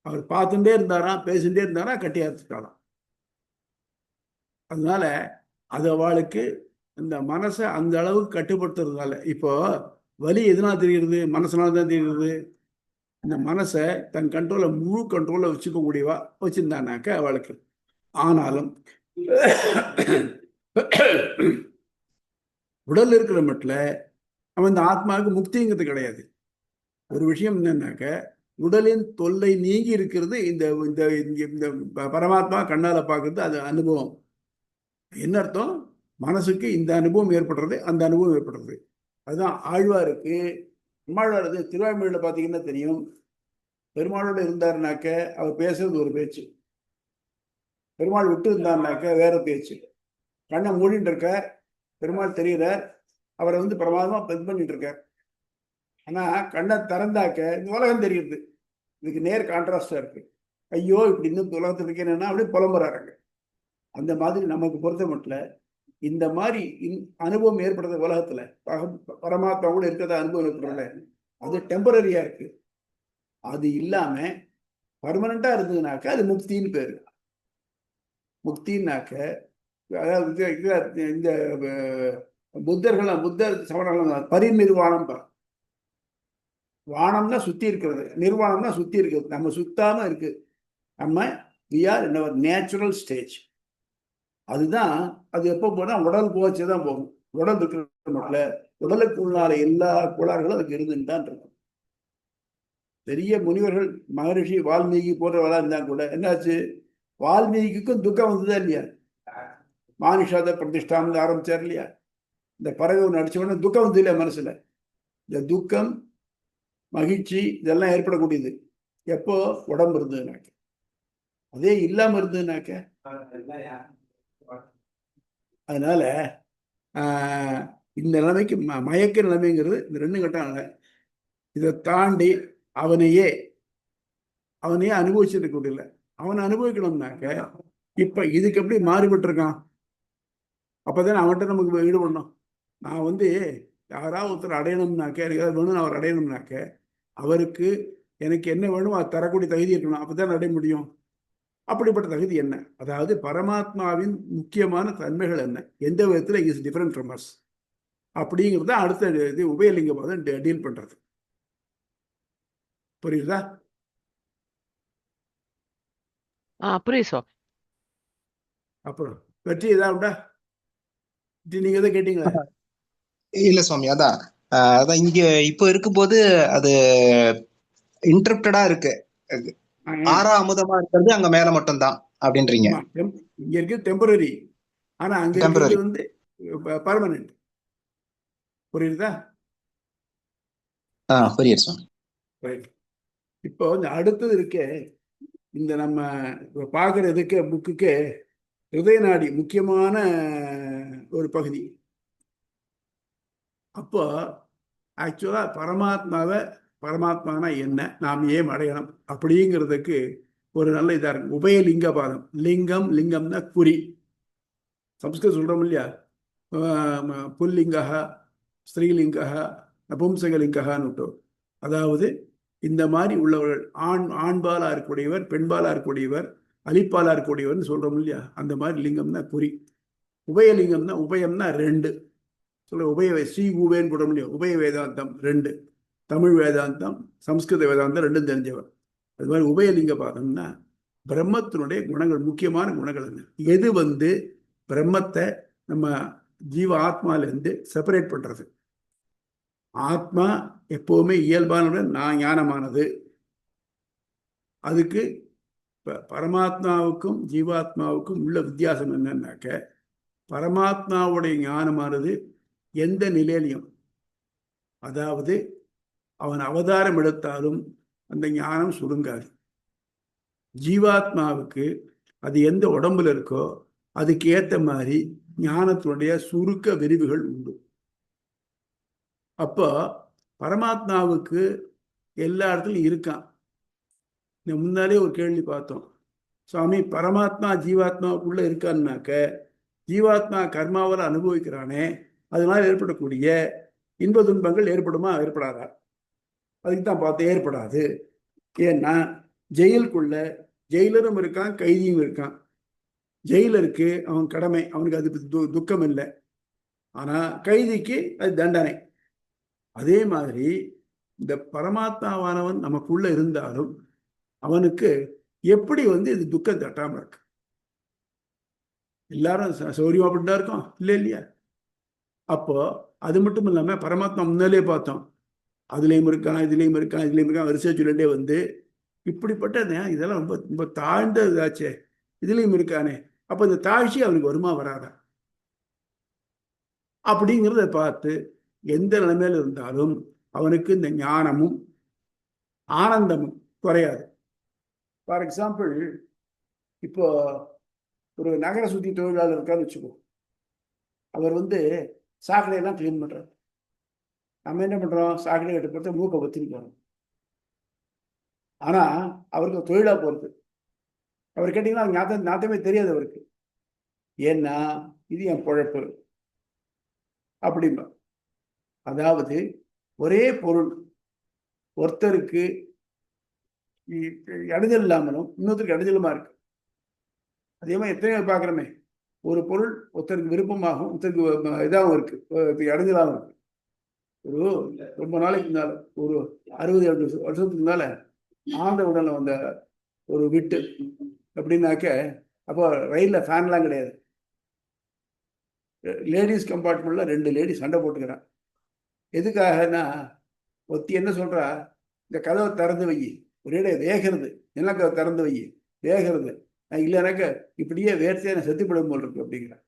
அவர் பார்த்துட்டே இருந்தாராம், பேசிட்டே இருந்தாரா, கட்டி அறுத்துட்டாராம். அதனால அது அவளுக்கு இந்த மனசை அந்த அளவுக்கு கட்டுப்படுத்துறதுனால இப்போ வலி எதனால தெரிகிறது, மனசனால தான் தெரிகிறது. இந்த மனசை தன் கண்ட்ரோல முழு கண்ட்ரோல வச்சுக்க முடியவா வச்சிருந்தானாக்க அவளுக்கு. ஆனாலும் உடல் இருக்கிற மட்டில் அவன் இந்த ஆத்மாவுக்கு முக்திங்கிறது கிடையாது. ஒரு விஷயம் என்னன்னாக்க உடலின் தொல்லை நீங்கி இருக்கிறது இந்த இந்த பரமாத்மா கண்ணால பார்க்கறது, அது அனுபவம். என்ன அர்த்தம்? மனசுக்கு இந்த அனுபவம் ஏற்படுறது, அந்த அனுபவம் ஏற்படுறது. அதுதான் ஆழ்வாருக்கு. பெருமாழ்வார் திருவாய்மொழியில பார்த்தீங்கன்னா தெரியும், பெருமாளோட இருந்தாருனாக்க அவர் பேசுறது ஒரு பேச்சு, பெருமாள் விட்டு இருந்தாருனாக்க வேற பேச்சு. கண்ணை மூடிட்டு இருக்கார், பெருமாள் தெரிகிறார், அவரை வந்து பிரமாதமா இது பண்ணிட்டு இருக்கார். ஆனா கண்ணை திறந்தாக்க இந்த உலகம் தெரியுது. இதுக்கு நேர் கான்ட்ராஸ்டா இருக்கு. ஐயோ இப்படி இன்னும் உலகத்தில் இருக்கேன்னா அப்படியே புலம்புறாருங்க. அந்த மாதிரி நமக்கு பொறுத்த மட்டும் இந்த மாதிரி அனுபவம் ஏற்படுறது உலகத்துல பரமாத்மா கூட இருக்கிறதா அனுபவம் ஏற்படுறத, அது டெம்பரரியா இருக்கு. அது இல்லாம பர்மனண்டா இருந்ததுனாக்க அது முக்தின்னு பேரு. முக்தின்னாக்க அதாவது இந்த புத்தர் சமணர்கள் பரிநிர்வாணம். வானம்னா சுத்தி இருக்கிறது, நிர்வாணம்னா சுத்தி இருக்கிறது. நம்ம சுத்தாம இருக்கு, நம்ம we are in our natural stage. அதுதான். அது எப்போ போனா உடல் போச்சுதான் போகும். உடல் இருக்கிற மட்டும் உடலுக்கு உள்ளார எல்லா கோளாறுகளும் அதுக்கு இருந்துன்னு தான் இருக்கும். பெரிய முனிவர்கள் மகரிஷி வால்மீகி போன்றவர்களா இருந்தா கூட என்னாச்சு, வால்மீகிக்கும் துக்கம் வந்ததா இல்லையா? மானுஷாத பிரதிஷ்டான்னு ஆரம்பிச்சார் இல்லையா? இந்த பறவை ஒன்று அடிச்ச உடனே துக்கம் வந்து இல்லையா மனசுல? இந்த துக்கம் மகிழ்ச்சி இதெல்லாம் ஏற்படக்கூடியது எப்போ உடம்பு இருந்ததுனாக்க. அதே இல்லாம இருந்ததுனாக்க. அதனால இந்த நிலைமைக்கு மயக்க நிலைமைங்கிறது இந்த ரெண்டு கட்டம். இதை தாண்டி அவனையே அனுபவிச்சிருக்க முடியல. அவனை அனுபவிக்கணும்னாக்க இப்ப இதுக்கு எப்படி மாறுபட்டு இருக்கான்? அப்பதான் அவன்கிட்ட நமக்கு ஈடுபடணும். நான் வந்து யாராவது ஒருத்தர் அடையணும்னாக்க, எனக்கு ஏதாவது வேணும், அவர் அடையணும்னாக்க அவருக்கு எனக்கு என்ன வேணும் அது தரக்கூடிய தகுதி இருக்கணும். அப்பதான் அடைய முடியும். அப்படிப்பட்ட தகுதி என்ன? அதாவது பரமாத்மாவின் முக்கியமான தன்மைகள் என்ன, எந்த விதத்துல இஸ் டிஃபரெண்ட் ஃப்ரம் அஸ் அப்படிங்கிறத அடுத்த இது உபயலிங்கபாதம் டீல் பண்றது. புரியுதா? புரியுது. அப்புறம் வெற்றி ஏதாவது நீங்க எதை கேட்டீங்களா? இல்ல சுவாமி, அதான் இங்க இப்போ இருக்கும்போது அது இன்டரப்டடா இருக்கு. ஆறாம் அமுதமா இருக்கிறது அங்க மேல மட்டும் தான் அப்படின்றீங்க. இங்க இருக்கு டெம்பரரி, ஆனா அங்க இருக்கிறது வந்து பர்மனன்ட். புரியுதா? புரியுது சுவாமி. இப்போ இந்த அடுத்தது இருக்கே, இந்த நம்ம பார்க்கறதுக்கு புக்குக்கு ஹிருதய நாடி முக்கியமான ஒரு பகுதி. அப்போ ஆக்சுவலா பரமாத்மானா என்ன, நாம் ஏன் அடையணும் அப்படிங்கிறதுக்கு ஒரு நல்ல இதா இருக்கு. உபயலிங்க பாதம். லிங்கம்னா குறி. சம்ஸ்கிருதம் சொல்றோம் இல்லையா, புல்லிங்கா ஸ்ரீலிங்கா நபும்சகலிங்கன்னு. அதாவது இந்த மாதிரி உள்ளவர்கள் ஆண்பாலா இருக்கக்கூடியவர், பெண்பாலா இருக்கக்கூடியவர், அலிப்பாலா இருக்கக்கூடியவர்னு சொல்றோம் இல்லையா, அந்த மாதிரி லிங்கம்னா குறி. உபயலிங்கம்னா உபயம்னா ரெண்டு சொல்ற, உபய ஸ்ரீ உபயன்னு போட முடியும். உபய வேதாந்தம் ரெண்டு, தமிழ் வேதாந்தம் சம்ஸ்கிருத வேதாந்தம் ரெண்டும் தெரிஞ்சவர். அது மாதிரி உபயலிங்க பாதம்னா பிரம்மத்தினுடைய குணங்கள், முக்கியமான குணங்கள் என்ன, எது பிரம்மத்தை நம்ம ஜீவ ஆத்மாலேருந்து செப்பரேட் பண்றது. ஆத்மா எப்பவுமே இயல்பான நான் ஞானமானது. அதுக்கு பரமாத்மாவுக்கும் ஜீவாத்மாவுக்கும் உள்ள வித்தியாசம் என்னன்னாக்க, பரமாத்மாவுடைய ஞானமானது எந்த நிலையிலையும், அதாவது அவன் அவதாரம் எடுத்தாலும் அந்த ஞானம் சுருங்காது. ஜீவாத்மாவுக்கு அது எந்த உடம்புல இருக்கோ அதுக்கு ஏற்ற மாதிரி ஞானத்தினுடைய சுருக்க விரிவுகள் உண்டு. அப்போ பரமாத்மாவுக்கு எல்லா இடத்துலையும் இருக்கான். முன்னாலே ஒரு கேள்வி பார்த்தோம், சுவாமி பரமாத்மா ஜீவாத்மாவுக்குள்ள இருக்கான்னாக்க, ஜீவாத்மா கர்மாவில் அனுபவிக்கிறானே, அதனால ஏற்படக்கூடிய இன்ப துன்பங்கள் ஏற்படுமா ஏற்படாதா? அதுக்கு தான் பார்த்தேன், ஏற்படாது. ஏன்னா ஜெயிலுக்குள்ள ஜெயிலரும் இருக்கான், கைதியும் இருக்கான். ஜெயிலருக்கு அவன் கடமை, அவனுக்கு அது துக்கம் இல்லை. ஆனா கைதிக்கு அது தண்டனை. அதே மாதிரி இந்த பரமாத்மாவானவன் நமக்குள்ள இருந்தாலும் அவனுக்கு எப்படி இது துக்கம் தட்டாம இருக்கு? எல்லாரும் சௌரியமா அப்படிதான் இருக்கோம் இல்லை இல்லையா? அப்போ அது மட்டும் இல்லாம பரமாத்மா முன்னாலே பார்த்தோம், அதுலேயும் இருக்கான், இதுலேயும் இருக்கான், இதுலேயும் இருக்கான், வரிசை சொல்லிட்டே இப்படிப்பட்ட இதெல்லாம் ரொம்ப ரொம்ப தாழ்ந்த இதாச்சே, இதுலேயும் இருக்கானே, அப்போ இந்த தாழ்ச்சி அவனுக்கு வருமா வராதா அப்படிங்கிறத பார்த்து எந்த நிலைமையில இருந்தாலும் அவனுக்கு இந்த ஞானமும் ஆனந்தமும் குறையாது. ஃபார் எக்ஸாம்பிள், இப்போ ஒரு நகர சுத்தி தொழிலாளர் இருக்கான்னு வச்சுக்கோ, அவர் சாக்கடையெல்லாம் கிளீன் பண்றாரு. நம்ம என்ன பண்றோம், சாக்கடை கட்டுப்படுத்த மூக்கை பத்திரிக்கிறோம். ஆனா அவருக்கு தொழிலா போறது. அவர் கேட்டீங்கன்னா நாத்தமே தெரியாது அவருக்கு. ஏன்னா இது என் பொழப்பு அப்படிம்பா. அதாவது ஒரே பொருள் ஒருத்தருக்கு இடைஞ்சல் இல்லாமலும் இன்னொருத்தருக்கு இடைஞ்சலுமா இருக்கு. அதே மாதிரி எத்தனையோ பார்க்குறோமே, ஒரு பொருள் ஒருத்தருக்கு விருப்பமாகவும் ஒருத்தருக்கு இதாகவும் இருக்கு, இடைஞ்சலாகவும் இருக்கு. ஒரு ரொம்ப நாளைக்கு முன்னால, ஒரு 60-70 வருஷத்துக்கு முன்னால ஆந்த உடனே வந்த ஒரு விட்டு அப்படின்னாக்க, அப்போ ரயிலில் ஃபேன்லாம் கிடையாது. லேடிஸ் கம்பார்ட்மெண்ட்ல 2 லேடிஸ் சண்டை போட்டுக்கிறான். எதுக்காகனா, ஒத்தி என்ன சொல்றா, இந்த கதவை திறந்து வை, ஒரே வேகிறது, என்ன கதவை திறந்து வை, வேகிறது, இல்லைனாக்க இப்படியே வேர்த்தே நான் செத்துப்படும் போல் இருக்கு அப்படிங்கிறேன்.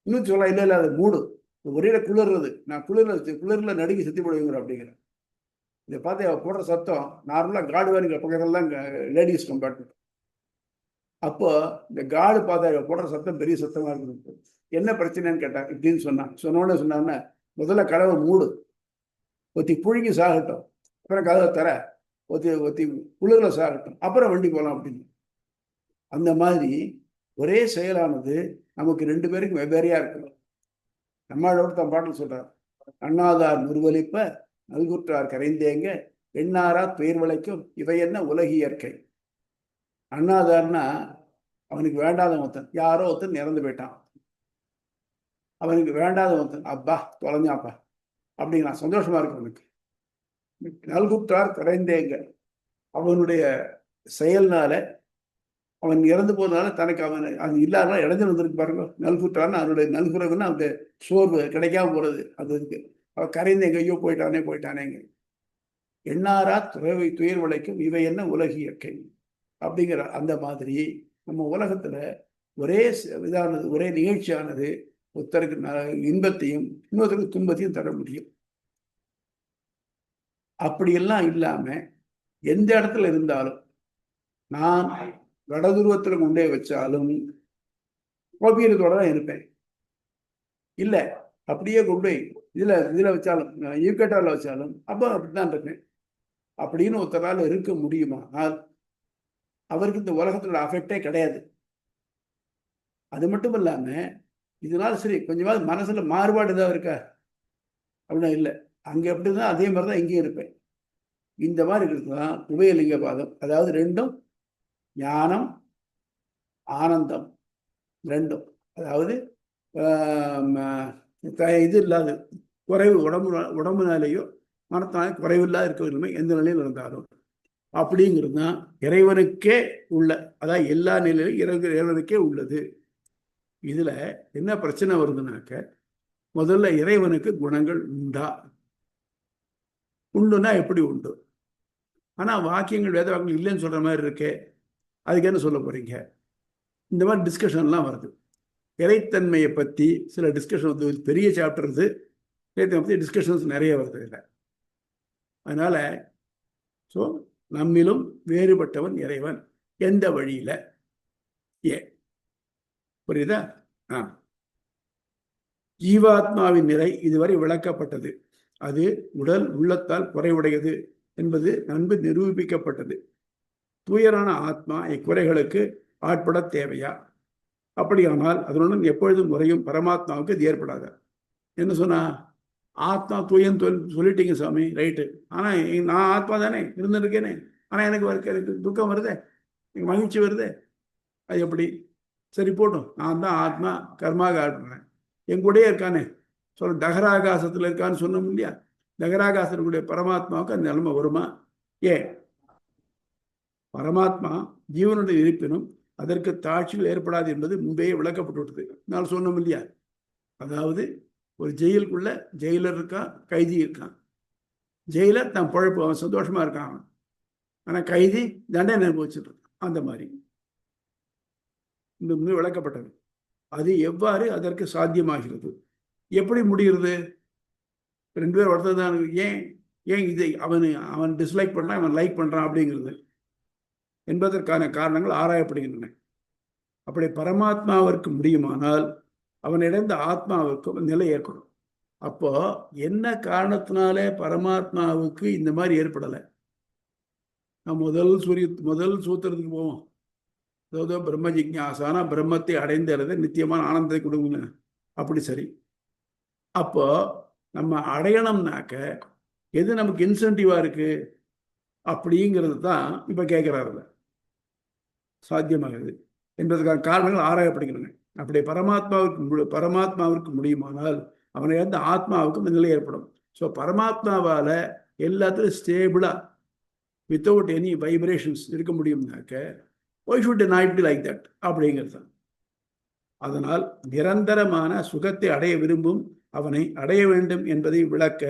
இன்னும் சொல்ல, இல்லை அது மூடு, ஒரே குளிர்றது, நான் குளிர்ல நடுங்கி செத்துப்படுவேங்கிற அப்படிங்கிறேன். இதை பார்த்து அவ போடுற சத்தம் நார்மலாக காடு வேணுங்கிற பக்கத்துலாம் லேடிஸ் கம்பார்ட்மெண்ட். அப்போ இந்த காடு பார்த்தா போடுற சத்தம் பெரிய சத்தமா இருக்குது. என்ன பிரச்சனைன்னு கேட்டான். இப்படின்னு சொன்னோன்னு சொன்னான்னா, முதல்ல கதவை மூடு, ஒத்தி புழுங்கி சாகட்டும், அப்புறம் கதவை தர, ஒத்தி குளிர்ல சாகட்டும், அப்புறம் வண்டி போகலாம் அப்படின்னு. அந்த மாதிரி ஒரே செயலானது நமக்கு 2 பேருக்கும் வெவ்வேறையா இருக்கணும். நம்மளோட தன் பாட்டில் சொல்றார், அண்ணாதார் முருவலிப்ப நல்குற்றார் கரைந்தேங்க எண்ணாரா துயர் விளைக்கும் இவை என்ன உலக இயற்கை. அண்ணாதார்னா அவனுக்கு வேண்டாத ஒருத்தன், யாரோ ஒருத்தன் இறந்து போயிட்டான், அவனுக்கு வேண்டாத ஒருத்தன், அப்பா தொலைஞ்சாப்பா அப்படிங்கிறான், சந்தோஷமா இருக்கு அவனுக்கு. நல்குற்றார் கரைந்தேங்க, அவனுடைய செயல்னால அவன் இறந்து போனதுனால தனக்கு அவன் அது இல்லாதனால இடைஞ்சல் வந்திருக்கு பாருங்க. நல்குற்றார்னு அவனுடைய நல்குறவுன்னு அவனுடைய சோர்வு கிடைக்காம போறது அது இருக்கு. அவன் கரைந்தேங்க, ஐயோ போயிட்டானேங்க. எண்ணாரா துயர் விளைக்கும் இவை என்ன உலக இயற்கை அப்படிங்கிற அந்த மாதிரி நம்ம உலகத்துல ஒரே இதானது, ஒரே நிகழ்ச்சியானது ஒருத்தருக்கு இன்பத்தையும் இன்னொருத்தருக்கு துன்பத்தையும் தர முடியும். அப்படியெல்லாம் இல்லாம எந்த இடத்துல இருந்தாலும், நான் வடதுருவத்துல கொண்டே வச்சாலும் கோபியத்தோட தான் இருப்பேன். இல்ல அப்படியே கொண்டு போய் இதுல வச்சாலும், ஈக்கட்டால வச்சாலும் அப்போ அப்படித்தான் இருப்பேன் அப்படின்னு ஒருத்தரால இருக்க முடியுமா? அவருக்கு இந்த உலகத்தோட அஃபெக்டே கிடையாது. அது மட்டும் இல்லாம இதனால சரி கொஞ்சமாவது மனசுல மாறுபாடு ஏதாவது இருக்கா அப்படின்னா இல்லை, அங்க எப்படிதான் அதே மாதிரிதான் இங்கேயும் இருப்பேன். இந்த மாதிரி இருக்குதான் உபயலிங்க பாதம். அதாவது ரெண்டும் ஞானம் ஆனந்தம் ரெண்டும். அதாவது இது இல்லாது குறைவு உடம்புனாலேயோ மனத்தினாலே குறைவில்லாத இருக்கிற எந்த நிலையில் இருந்தாலும் அப்படிங்கிறது தான் இறைவனுக்கே உள்ள, அதாவது எல்லா நிலையிலும் இறைவனுக்கே உள்ளது. இதுல என்ன பிரச்சனை வருதுனாக்க, முதல்ல இறைவனுக்கு குணங்கள் உண்டா? உண்டுன்னா எப்படி உண்டு? ஆனா வாக்கியங்கள் வேத வாக்கியங்கள் இல்லைன்னு சொல்ற மாதிரி இருக்கே, அதுக்கு என்ன சொல்ல போறீங்க? இந்த மாதிரி டிஸ்கஷன்லாம் வருது. இறைத்தன்மையை பற்றி சில டிஸ்கஷன் வந்து பெரிய சாப்டர் இது. இறைத்தன்மை பற்றி டிஸ்கஷன்ஸ் நிறைய வருது இல்லை. அதனால ஸோ நம்மிலும் வேறுபட்டவன் இறைவன். எந்த வழியில? புரியுதா? ஜீவாத்மாவின் நிலை இதுவரை விளக்கப்பட்டது. அது உடல் உள்ளத்தால் குறைவுடையது என்பது நன்கு நிரூபிக்கப்பட்டது. தூயரான ஆத்மா இக்குறைகளுக்கு ஆட்பட தேவையா? அப்படியானால் அதனுடன் எப்பொழுதும் முறையும் பரமாத்மாவுக்கு இது ஏற்படாத. என்ன சொன்னா, ஆத்மா தூயன் சொல்லிட்டீங்க சாமி, ரைட்டு. ஆனா நான் ஆத்மா தானே இருந்திருக்கேனே, ஆனா எனக்கு துக்கம் வருதே, எனக்கு மகிழ்ச்சி வருதே, அது எப்படி? சரி போட்டும், நான் தான் ஆத்மா, கர்மாக ஆடுறேன், என் கூடயே இருக்கானே சொல்ல. தகராகாசத்துல இருக்கான்னு சொன்னோம் இல்லையா? தகராகாசனுடைய பரமாத்மாவுக்கு அந்த நிலைமை வருமா? ஏன்? பரமாத்மா ஜீவனுடைய இருப்பினும் அதற்கு தாட்சிகள் ஏற்படாது என்பது முன்பே விளக்கப்பட்டு நான் சொன்னோம் இல்லையா? அதாவது ஒரு ஜெயிலுக்குள்ள ஜெயிலர் இருக்கான், கைதி இருக்கான். ஜெயிலர் தான் பழப்பு, அவன் சந்தோஷமா இருக்கான். ஆனா கைதி தண்டனை அனுபவிச்சுட்டு இருக்கான். அந்த மாதிரி இந்த விளக்கப்பட்டது. அது எவ்வாறு அதற்கு சாத்தியமாகிறது? எப்படி முடிகிறது? ரெண்டு பேர் ஒருத்தர் தான். ஏன் இதை அவன் டிஸ்லைக் பண்றான், அவன் லைக் பண்றான் அப்படிங்கிறது என்பதற்கான காரணங்கள் ஆராயப்படுகின்றன. அப்படி பரமாத்மாவிற்கு முடியுமானால் அவனிடந்த ஆத்மாவுக்கு நிலை ஏற்படும். அப்போ என்ன காரணத்தினாலே பரமாத்மாவுக்கு இந்த மாதிரி ஏற்படலை? நான் முதல் சூத்திரத்துக்கு போவோம். அதாவது பிரம்ம ஜிக்ஞாசானா பிரம்மத்தை அடைந்தது நித்தியமான ஆனந்தத்தை கொடுங்க. அப்படி சரி. அப்போ நம்ம அடையணும்னாக்க எது நமக்கு இன்சென்டிவா இருக்கு அப்படிங்கிறது தான் இப்ப கேட்கிறாருல சாத்தியமாகுது என்பதற்கான காரணங்கள் ஆராயப்படுகின்றன. அப்படி பரமாத்மாவிற்கு முடியுமானால் அவனை வந்து ஆத்மாவுக்கு இந்த நிலை ஏற்படும். ஸோ பரமாத்மாவால எல்லாத்திலும் ஸ்டேபிளா வித்தவுட் எனி வைப்ரேஷன்ஸ் இருக்க முடியும்னாக்க why should not be like that அப்படிங்கிறது தான். அதனால் நிரந்தரமான சுகத்தை அடைய விரும்பும் அவனை அடைய வேண்டும் என்பதை விளக்க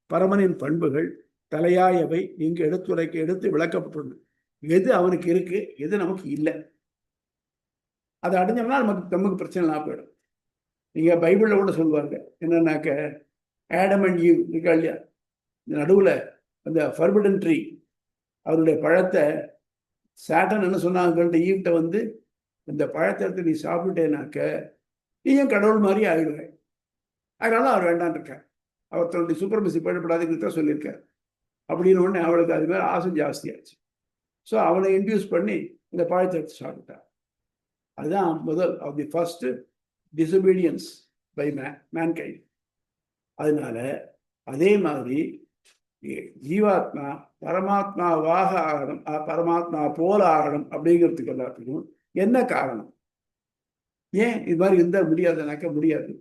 பரமனின் பண்புகள் தலையாயவை இங்கு எடுத்து விளக்கப்பட்டுள்ளது. எது அவனுக்கு இருக்கு, எது நமக்கு இல்லை, அதை அடைஞ்சோம்னா நமக்கு பிரச்சனை இல்லாம போயிடும். நீங்க பைபிள்ல கூட சொல்லுவாங்க என்னன்னாக்க, ஆடம் அண்ட் ஈவ் இருக்கா இல்லையா, நடுவுல அந்த ஃபர்பிடன் ட்ரீ, அவருடைய பழத்தை சாட்டன் என்ன சொன்னாங்க, ஈவ்கிட்ட வந்து இந்த பழத்தை எடுத்து நீ சாப்பிட்டேனாக்க நீயும் கடவுள் மாதிரி ஆயிடுவேன், அதனால அவர் வேண்டான் இருக்கார். அவர் தன்னுடைய சூப்பர்மசி பயன்படாதுங்கிறத சொல்லியிருக்கார். அப்படின்னு உடனே அவளுக்கு அது மேலே ஆசை ஜாஸ்தியாச்சு. ஸோ அவனை இன்டியூஸ் பண்ணி இந்த பழத்தை எடுத்து சாப்பிட்டார். அதுதான் முதல் of the first disobedience by mankind. அதனால அதே மாதிரி ஜீவாத்மா பரமாத்மாவாக ஆகணும், பரமாத்மா போல ஆகணும் அப்படிங்கிறதுக்கு எல்லாத்துக்கும் என்ன காரணம்? ஏன் இது மாதிரி இருந்தால் முடியாதுனாக்க முடியாது.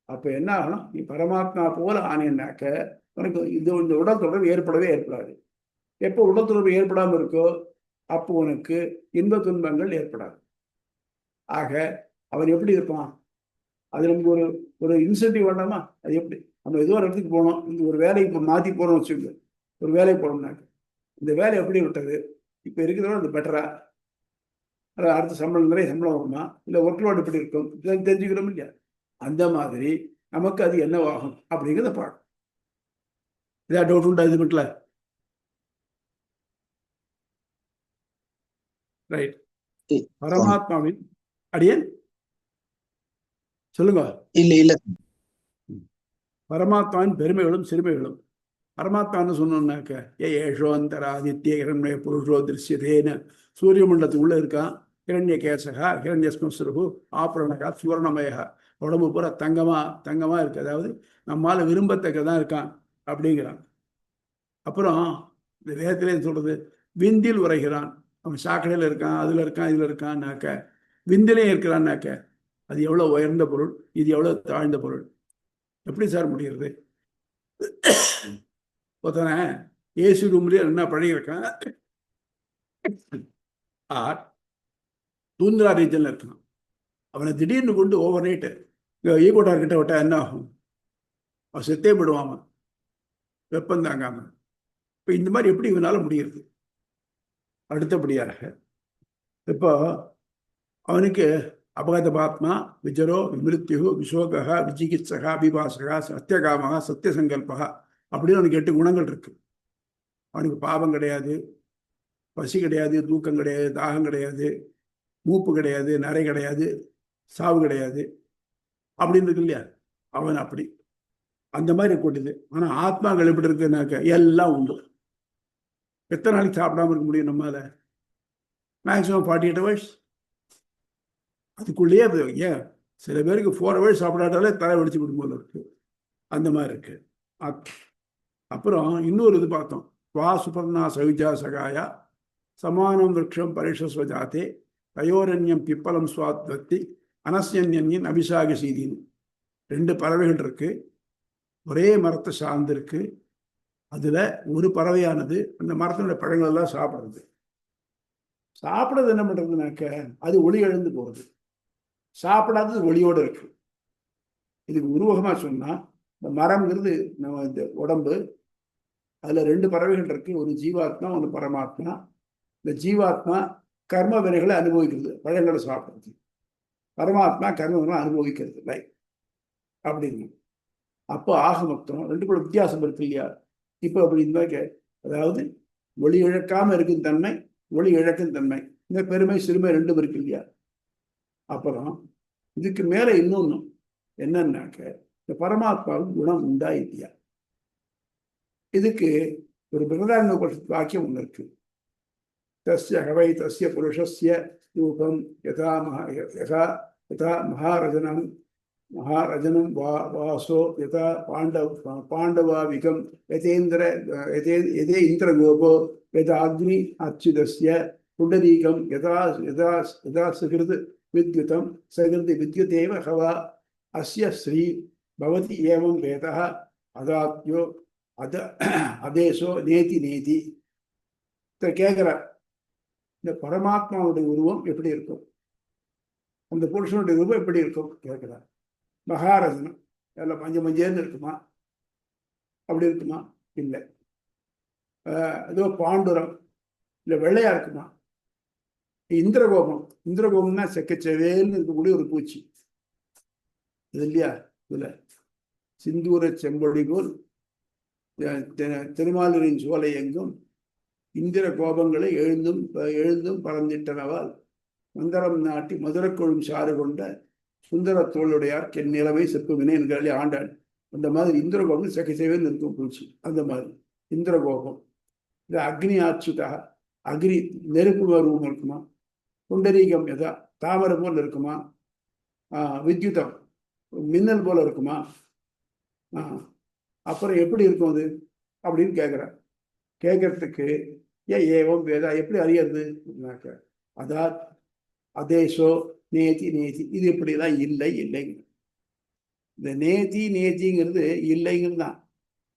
அப்போ என்ன ஆகணும், நீ பரமாத்மா போல ஆனேன்னாக்க உனக்கு இந்த உடல் தொடர்பு ஏற்படாது. எப்போ உடல் தொடர்பு ஏற்படாமல் இருக்கோ அப்போ உனக்கு இன்ப துன்பங்கள் ஏற்படாது. ஆக அவன் எப்படி இருப்பான்? அது நமக்கு ஒரு இன்சென்டிவ் வேண்டாமா? அது எப்படி? நம்ம ஏதோ ஒரு இடத்துக்கு போனோம், இந்த ஒரு வேலைக்கு இப்போ மாற்றி போகிறோம் வச்சுக்கோங்க, ஒரு வேலைக்கு போனோம்னாக்க இந்த வேலை எப்படி விட்டது, இப்போ இருக்கிறதோட அது பெட்டரா, அடுத்த சம்பளம் நிறைய சம்பளம் வருமா, இல்லை ஒர்க் லோட் எப்படி இருக்கும் தெரிஞ்சுக்கிறோம் இல்லையா? அந்த மாதிரி நமக்கு அது என்னவாகும் அப்படிங்கிறத பார்க்கணும். இதா டவுட் உண்டா இது மட்டும்? ரைட். பரமாத்மாவின் அடியன் சொல்லுங்க. இல்ல பரமாத்மாவின் பெருமைகளும் சிறுமைகளும். பரமாத்மான்னு சொன்னோம்னாக்க ஏஷோந்தராதித்ய இரண்ய புருஷோ திருஷ்யதேன்னு சூரிய மண்டலத்துக்கு உள்ள இருக்கான். இரண்ய கேசகா ஹிரண்யஸ்மஸ்ருகு ஆபரணகா சுவர்ணமயா, உடம்பு பூரா தங்கமா இருக்கு, அதாவது நம்மால விரும்பத்தக்கதான் இருக்கான் அப்படிங்கிறான். அப்புறம் இந்த வேதத்திலே சொல்றது விந்தில் உரைகிறான். அவன் சாக்கடையில் இருக்கான், அதுல இருக்கான், இதுல இருக்கான்னாக்க விந்திலையும் இருக்கிறான்னாக்க அது எவ்வளவு உயர்ந்த பொருள், இது எவ்வளவு தாழ்ந்த பொருள், எப்படி சார் முடிகிறது? ஒருத்தனை ஏசி ரூம்லயே என்ன பழகிருக்கான், தூந்திரா ரீஜன்ல இருக்கான். அவனை திடீர்னு கொண்டு ஓவர் நைட்டு ஈகோட்டார் கிட்ட விட்டா என்ன ஆகும்? அவன் செத்தே விடுவான், வெப்பம் தாங்காம. இப்போ இந்த மாதிரி எப்படி இவனால முடிகிறது? அடுத்தபடியாக இப்போ அவனுக்கு அபகத பாத்மா விஜரோ விமிருத்யு விசோகா விஜிகித்சகா அபிபாசகா சத்தியகாமகா சத்தியசங்கல்பா அப்படின்னு அவனுக்கு 8 குணங்கள் இருக்கு. அவனுக்கு பாவம் கிடையாது, பசி கிடையாது, தூக்கம் கிடையாது, தாகம் கிடையாது, மூப்பு கிடையாது, நரை கிடையாது, சாவு கிடையாது அப்படின்னு இருக்கு இல்லையா? அவன் அப்படி அந்த மாதிரி கூட்டுது. ஆனா ஆத்மாக்கள் எப்படி இருக்குன்னாக்க எல்லாம் உண்டு. எத்தனை நாளைக்கு சாப்பிடாம இருக்க முடியும் நம்மால? Maximum 48 hours. அதுக்குள்ளேயே ஏன் சில பேருக்கு 4 hours சாப்பிடாட்டாலே தலை வெடிச்சு விடும் போல இருக்கு. அந்த மாதிரி இருக்கு. அப்புறம் இன்னொரு இது பார்த்தோம், வா சுபர்ணா சவிஜா சகாயா சமானம் விரக்ஷம் பரிஷஸ்வஜாத்தே தயோரண்யம் பிப்பலம் சுவாத்வத்தி அனஸ்யன்யன் அபிஷாக சீதின்னு 2 பறவைகள் இருக்கு. ஒரே மரத்தை சார்ந்திருக்கு. அதுல ஒரு பறவையானது அந்த மரத்தினுடைய பழங்கள் எல்லாம் சாப்பிடுறது. சாப்பிடுறது என்ன பண்றதுனாக்க அது ஒளி எழுந்து போறது, சாப்பிடாதது ஒளியோடு இருக்கு. இதுக்கு உருவகமா சொன்னா, இந்த மரம்ங்கிறது நம்ம இந்த உடம்பு, அதுல 2 பறவைகள் இருக்கு, ஒரு ஜீவாத்மா ஒன்று பரமாத்மா. இந்த ஜீவாத்மா கர்ம வினைகளை அனுபவிக்கிறது, பழங்களை சாப்பிடுறது. பரமாத்மா கர்ம வினை அனுபவிக்கிறது இல்லை அப்படின்னு. அப்போ ஆக மொத்தம் 2 வித்தியாசம் இருக்கு இல்லையா? இப்போ அப்படி இந்த அதாவது ஒளி இழக்காம இருக்கும் தன்மை, ஒளி இழக்கும் தன்மை, இந்த பெருமை சிறுமை 2 இருக்கு இல்லையா? அப்புறம் இதுக்கு மேல இன்னொன்னு என்னன்னாக்க, இந்த பரமாத்மாவுக்கு குணம் உண்டா இல்லையா? இதுக்கு ஒரு பிரதான வாக்கியம் ஒன்று இருக்கு. தஸ்ய ஹவை தஸ்ய புருஷஸ்ய ரூபம் யதா மகாரஜனம் மகாரஜனம் வாசோ யதா பாண்டவாவிகம் யதே இந்திரகோபோ யதா அக்னி அச்சுதஸ்ய புண்டரீகம் யதா யதா யதா சுகிருத் வித்யுதம் சகிருதி வித்யுதேவ ஹவா அஸ்ய ஸ்ரீ பவதி ஏவம் வேதः அதாத்யோ அதேசோ நேதி நேதி. கேட்கிறார், இந்த பரமாத்மாவுடைய உருவம் எப்படி இருக்கும், அந்த புருஷனுடைய உருவம் எப்படி இருக்கும் கேட்கிறார். மகாரஜனம் எல்லாம் மஞ்சேன்னு இருக்குமா? அப்படி இருக்குமா? இல்லை. ஏதோ பாண்டுரம் இல்லை வெள்ளையா இருக்குமா? இந்திரகோபம், இந்திரகோபம்னா செக்கச்செவேல்னு இருக்கக்கூடிய ஒரு பூச்சி இது இல்லையா? இதுல சிந்தூர செம்பொழி போல் திருமாலின் சோலை எங்கும் இந்திர கோபங்களை எழுந்தும் பறந்திட்டனவால் மந்திரம் நாட்டி மதுரக்கொழும் சாறு கொண்ட சுந்தர தோளுடையார் என் நிலவை செப்புவினை என்கிறாளே ஆண்டாள். அந்த மாதிரி இந்திரகோபம் செக்கச்செவேல்னு இருக்கும் பூச்சி. அந்த மாதிரி இந்திரகோபம். இது அக்னி ஆச்சுதா, அக்னி நெருப்பு ரூபம் இருக்குமா? புண்டரீகம் எதா தாமரை போல் இருக்குமா? வித்யுதம் மின்னல் போல இருக்குமா? அப்புறம் எப்படி இருக்கும் அது அப்படின்னு கேட்குறார். கேட்கறதுக்கு ஏவம் வேதா எப்படி அறியறது? அதா அதேசோ நேதி நேதி இது இப்படிலாம் இல்லை இல்லைங்க. இந்த நேதி நேதிங்கிறது இல்லைங்கிறது தான்.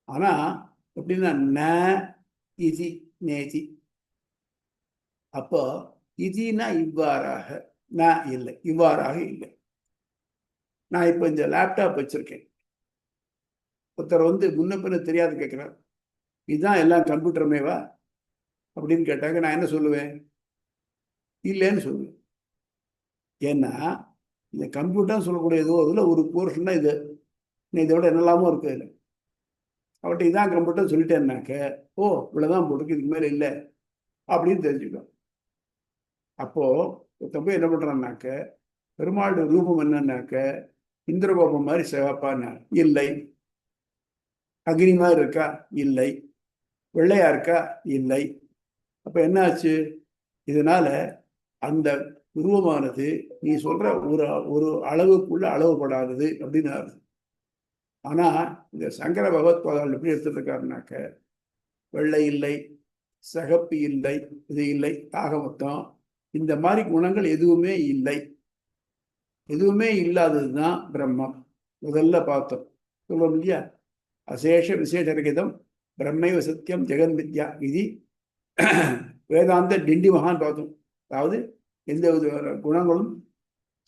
ஆனா எப்படின்னா ந இதி நேதி. அப்போ இதுனா இவ்வாறாக, நான் இல்லை இவ்வாறாக இல்லை. நான் இப்போ இந்த லேப்டாப் வச்சிருக்கேன். ஒருத்தர் வந்து முன்ன பின்ன தெரியாது கேட்குறார், இதுதான் எல்லாம் கம்ப்யூட்டருமேவா அப்படின்னு கேட்டாங்க. நான் என்ன சொல்லுவேன்? இல்லைன்னு சொல்லுவேன். ஏன்னா இந்த கம்ப்யூட்டர்னு சொல்லக்கூடிய ஏதோ இதில் ஒரு போர்ஷன் தான் இது. இதோட என்னெல்லாமோ இருக்கு அதில். அவர்கிட்ட இதான் கம்ப்யூட்டர் சொல்லிட்டேன்னாக்க, ஓ இவ்வளோதான் போட்டுருக்கு, இதுக்கு மேலே இல்லை அப்படின்னு தெரிஞ்சுக்கணும். அப்போ ஒருத்தன் போய் என்ன பண்றான்னாக்க, பெருமாளுடைய ரூபம் என்னன்னாக்க இந்திரகோபம் மாதிரி சிவப்பான இல்லை, அக்னி மாதிரி இருக்கா இல்லை, வெள்ளையா இருக்கா இல்லை. அப்ப என்ன ஆச்சு? இதனால அந்த உருவமானது நீ சொல்ற ஒரு அளவுக்குள்ள அளவுபடாதது அப்படின்னு ஆகுது. ஆனா இந்த சங்கர பகவத்பாதால் எப்படி எடுத்துட்டு இருக்காருனாக்க, வெள்ளை இல்லை, சகப்பு இல்லை, இது இல்லை, ஆக மொத்தம் இந்த மாதிரி குணங்கள் எதுவுமே இல்லை எதுவுமே இல்லாததுதான் பிரம்மம். முதல்ல பார்த்தோம், சொல்லுவோம் இல்லையா, அசேஷ விசேஷரகிதம் பிரம்மைவ சத்தியம் ஜெகன் வித்யா இது வேதாந்த டிண்டி மகான் பார்த்தோம். அதாவது எந்த வித குணங்களும்